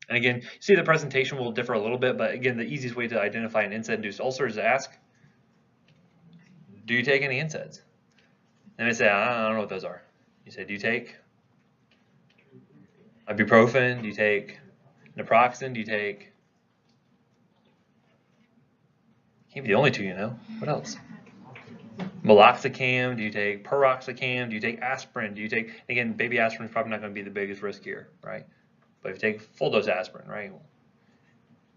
And again, see the presentation will differ a little bit, but again, the easiest way to identify an NSAID-induced ulcer is to ask, do you take any NSAIDs? And they say, I don't know what those are. You say, do you take ibuprofen? Do you take naproxen? Do you take... Can't be the only two, you know. What else? Meloxicam? Do you take piroxicam? Do you take aspirin? Do you take... Again, baby aspirin is probably not going to be the biggest risk here, right? But if you take full dose aspirin, right?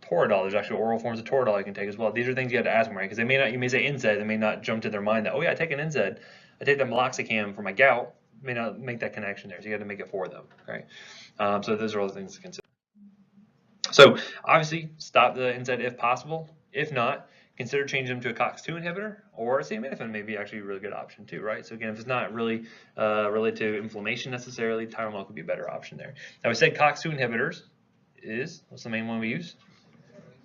Toradol, there's actually oral forms of Toradol you can take as well. These are things you have to ask them, right? Because they may not, you may say NSAID, they may not jump to their mind that, oh yeah, I take an NSAID, I take that meloxicam for my gout, may not make that connection there. So you got to make it for them, right? So those are all the things to consider. So obviously, stop the NSAID if possible. If not, consider changing them to a COX-2 inhibitor, or acetaminophen may be actually a really good option too, right? So again, if it's not really related to inflammation necessarily, Tylenol could be a better option there. Now we said COX-2 inhibitors is, what's the main one we use?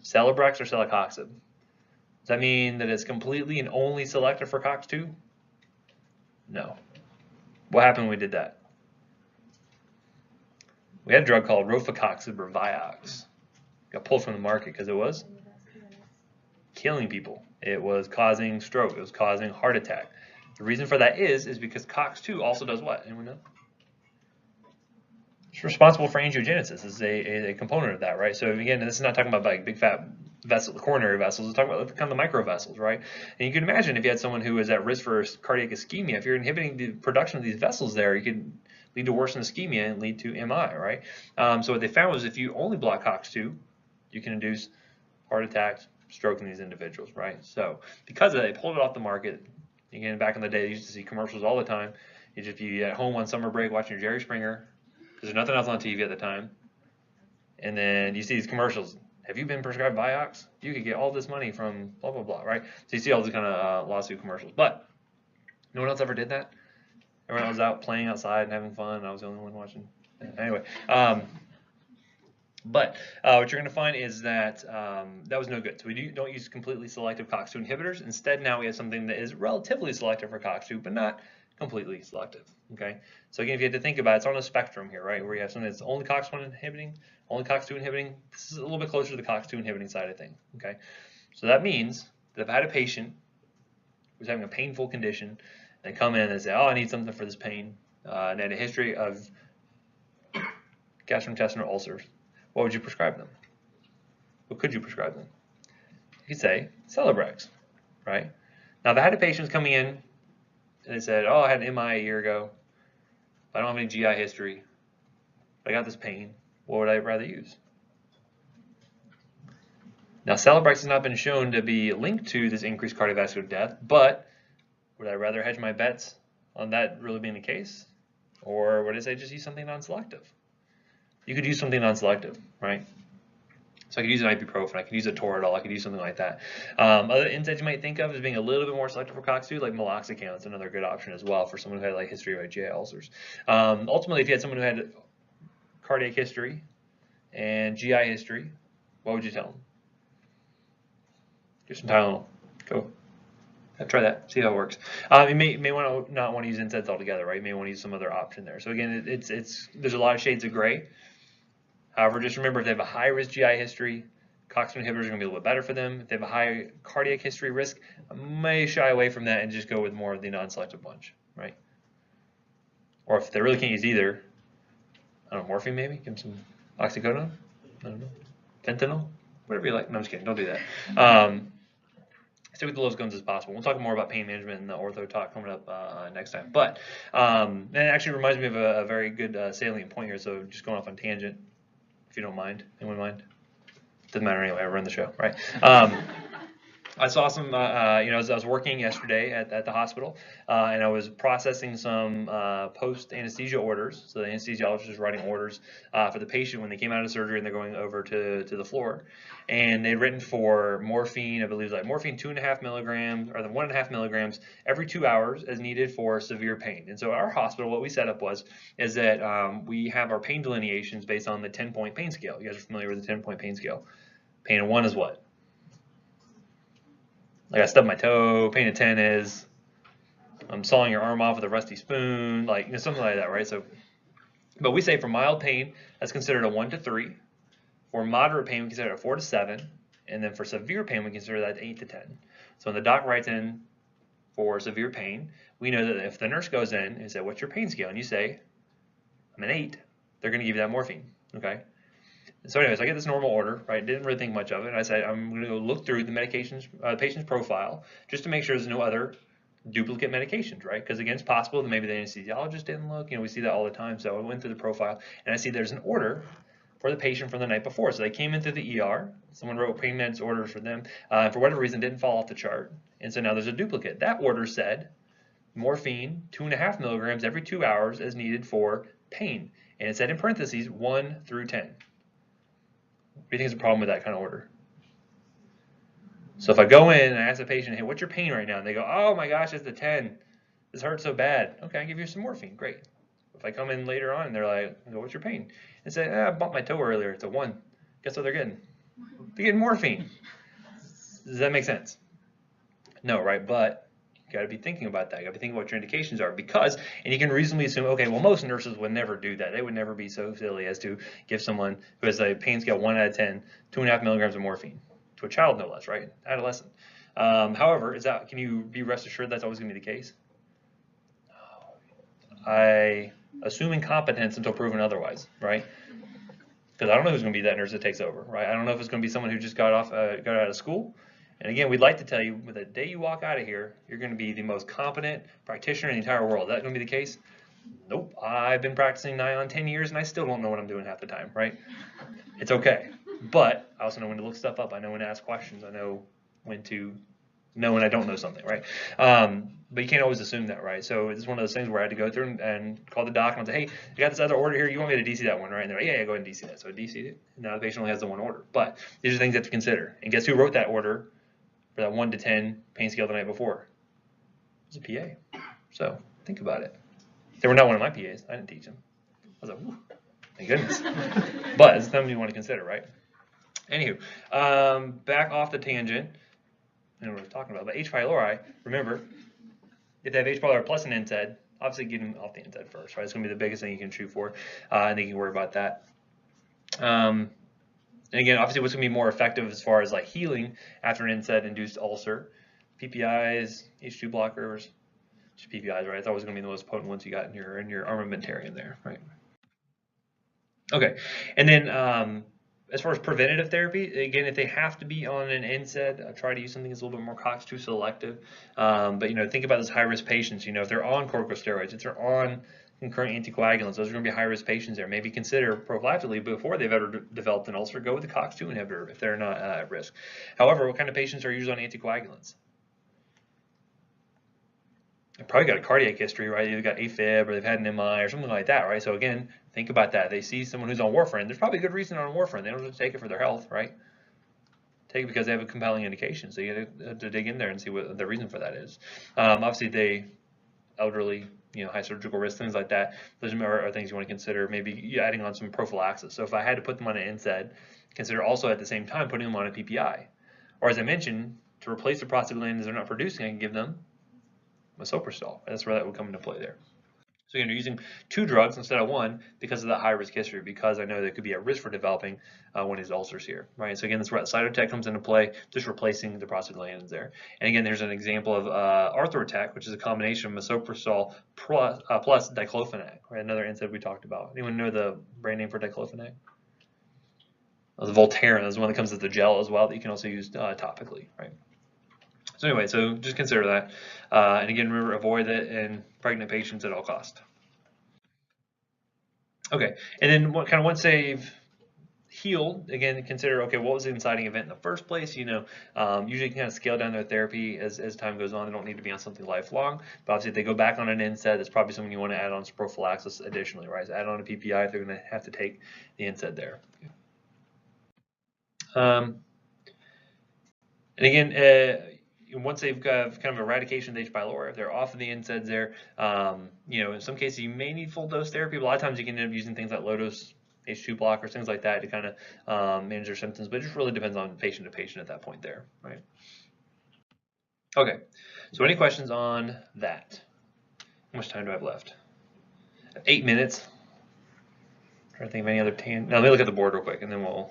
Celebrex or celecoxib. Does that mean that it's completely and only selective for COX-2? No. What happened when we did that? We had a drug called rofecoxib or Vioxx. Got pulled from the market because it was killing people. It was causing stroke. It was causing heart attack. The reason for that is because COX-2 also does what? Anyone know? It's responsible for angiogenesis. It's a component of that, right? So again, this is not talking about like big fat vessel, coronary vessels. It's talking about kind of the micro vessels, right? And you can imagine if you had someone who is at risk for cardiac ischemia, if you're inhibiting the production of these vessels there, you could lead to worsened ischemia and lead to MI, right? So what they found was if you only block COX-2, you can induce heart attacks, stroke in these individuals, right? So because of that, they pulled it off the market. Again, back in the day, they used to see commercials all the time. If you at home on summer break watching your Jerry Springer, because there's nothing else on TV at the time, and then you see these commercials. Have you been prescribed Vioxx? You could get all this money from blah, blah, blah, right? So you see all these kind of lawsuit commercials. But no one else ever did that. Everyone was out playing outside and having fun. I was the only one watching. Anyway, but what you're going to find is that that was no good. So we don't use completely selective COX-2 inhibitors. Instead, now we have something that is relatively selective for COX-2, but not completely selective. Okay. So again, if you had to think about it, it's on a spectrum here, right? Where you have something that's only COX-1 inhibiting, only COX-2 inhibiting. This is a little bit closer to the COX-2 inhibiting side of things. Okay. So that means that if I had a patient who's having a painful condition and come in and say, oh, I need something for this pain, and had a history of gastrointestinal ulcers, what would you prescribe them? What could you prescribe them? You could say Celebrex, right? Now, if I had a patient coming in and they said, oh, I had an MI a year ago, but I don't have any GI history, but I got this pain, what would I rather use? Now, Celebrex has not been shown to be linked to this increased cardiovascular death, but would I rather hedge my bets on that really being the case? Or would I say just use something non-selective? You could use something non-selective, right? So I could use an ibuprofen, I could use a Toradol, I could use something like that. Other NSAIDs you might think of as being a little bit more selective for COX-2, like meloxicam. That's another good option as well for someone who had like history of GI ulcers. Ultimately, if you had someone who had cardiac history and GI history, what would you tell them? Give some Tylenol. Go. Try that. See how it works. You may not want to use NSAIDs altogether, right? You may want to use some other option there. So again, there's a lot of shades of gray. However, just remember if they have a high-risk GI history, COX-2 inhibitors are going to be a little bit better for them. If they have a high cardiac history risk, I may shy away from that and just go with more of the non-selective bunch, right? Or if they really can't use either, I don't know, morphine maybe? Give them some oxycodone? I don't know. Fentanyl? Whatever you like. No, I'm just kidding. Don't do that. Stick with the lowest guns as possible. We'll talk more about pain management in the ortho talk coming up next time. But and it actually reminds me of a very good salient point here. So just going off on tangent, if you don't mind. Anyone mind? Doesn't matter anyway. I run the show, right? I saw some, I was working yesterday at the hospital, and I was processing some post-anesthesia orders. So the anesthesiologist was writing orders for the patient when they came out of surgery and they're going over to the floor. And they'd written for morphine, I believe, like morphine 2.5 milligrams, or the 1.5 milligrams every 2 hours as needed for severe pain. And so at our hospital, what we set up is that we have our pain delineations based on the 10-point pain scale. You guys are familiar with the 10-point pain scale. Pain of 1 is what? Like I stubbed my toe. Pain of 10 is sawing your arm off with a rusty spoon, like something like that, right? So, but we say for mild pain, that's considered a 1 to 3. For moderate pain, we consider it a 4 to 7, and then for severe pain, we consider that 8 to 10. So when the doc writes in for severe pain, we know that if the nurse goes in and says, "What's your pain scale?" and you say, "I'm an 8," they're going to give you that morphine. Okay. So anyways, I get this normal order, right? Didn't really think much of it. I said I'm going to go look through the medications, patient's profile, just to make sure there's no other duplicate medications, right? Because again, it's possible that maybe the anesthesiologist didn't look. We see that all the time. So I went through the profile and I see there's an order for the patient from the night before. So they came into the ER. Someone wrote pain meds orders for them. For whatever reason, didn't fall off the chart, and so now there's a duplicate. That order said morphine 2.5 milligrams every 2 hours as needed for pain, and it said in parentheses 1 through 10. What do you think is the problem with that kind of order? So if I go in and I ask the patient, "Hey, what's your pain right now?" and they go, "Oh my gosh, it's a 10. This hurts so bad." Okay, I give you some morphine. Great. If I come in later on and they're like, "What's your pain?" and say, "I bumped my toe earlier. It's a 1." Guess what they're getting? They're getting morphine. Does that make sense? No, right? But you got to be thinking about that. You got to be thinking what your indications are, because, and you can reasonably assume, okay, well, most nurses would never do that. They would never be so silly as to give someone who has a pain scale 1 out of 10, 2.5 milligrams of morphine to a child, no less, right? Adolescent. However, can you be rest assured that's always going to be the case? I assume incompetence until proven otherwise, right? Because I don't know who's going to be that nurse that takes over, right? I don't know if it's going to be someone who just got out of school. And again, we'd like to tell you, the day you walk out of here, you're going to be the most competent practitioner in the entire world. Is that going to be the case? Nope. I've been practicing nigh on 10 years, and I still don't know what I'm doing half the time, right? It's okay. But I also know when to look stuff up. I know when to ask questions. I know when to know when I don't know something, right? But you can't always assume that, right? So it's one of those things where I had to go through and call the doc and say, "Hey, you got this other order here. You want me to DC that one, right?" And they're like, "Yeah, go ahead and DC that." So I DC'd it. And now the patient only has the one order. But these are things you have to consider. And guess who wrote that order for that 1 to 10 pain scale the night before? It was a PA. So think about it. They were not one of my PAs. I didn't teach them. I was like, "Ooh, thank goodness." But it's something you want to consider, right? Anywho, back off the tangent. I don't know what we're talking about, but H. pylori, remember, if they have H. pylori plus an NSAID, obviously get them off the NSAID first, right? It's going to be the biggest thing you can shoot for, and then you can worry about that. And again, obviously what's going to be more effective as far as like healing after an NSAID-induced ulcer, PPIs, H2 blockers, just PPIs, right? It's always going to be the most potent ones you got in your armamentarium there, right? Okay, and then as far as preventative therapy, again, if they have to be on an NSAID, try to use something that's a little bit more COX-2 selective. But think about those high-risk patients. If they're on corticosteroids, if they're on concurrent anticoagulants, those are going to be high-risk patients there. Maybe consider prophylactically before they've ever developed an ulcer, go with the COX-2 inhibitor if they're not at risk. However, what kind of patients are usually on anticoagulants? They've probably got a cardiac history, right? They've got AFib or they've had an MI or something like that, right? So again, think about that. They see someone who's on warfarin. There's probably a good reason on warfarin. They don't just take it for their health, right? Take it because they have a compelling indication. So you have to dig in there and see what the reason for that is. Obviously, they elderly, high surgical risk, things like that. Those are things you want to consider. Maybe adding on some prophylaxis. So if I had to put them on an NSAID, consider also at the same time putting them on a PPI. Or as I mentioned, to replace the prostaglandins they're not producing, I can give them misoprostol. That's where that would come into play there. So again, you're using 2 drugs instead of 1 because of that high-risk history, because I know they could be at risk for developing one of these ulcers here, right? So again, that's where that Cytotec comes into play, just replacing the prostaglandins there. And again, there's an example of Arthrotec, which is a combination of misoprostol plus diclofenac, right? Another NSAID we talked about. Anyone know the brand name for diclofenac? The Voltaren is one that comes as the gel as well that you can also use topically, right? So anyway, so just consider that. And again, remember, avoid it in pregnant patients at all costs. Okay, and then once they've healed, again, consider, okay, what was the inciting event in the first place? Usually you can kind of scale down their therapy as time goes on. They don't need to be on something lifelong. But obviously, if they go back on an NSAID, that's probably something you want to add on some prophylaxis additionally, right? So add on a PPI if they're going to have to take the NSAID there. And again, once they've got kind of eradication of H. pylori, if they're off of the NSAIDs there, in some cases you may need full dose therapy. But a lot of times you can end up using things like low dose H2 blockers, things like that to kind of manage their symptoms. But it just really depends on patient to patient at that point there, right? Okay, so any questions on that? How much time do I have left? 8 minutes. Trying to think of any other No, let me look at the board real quick, and then we'll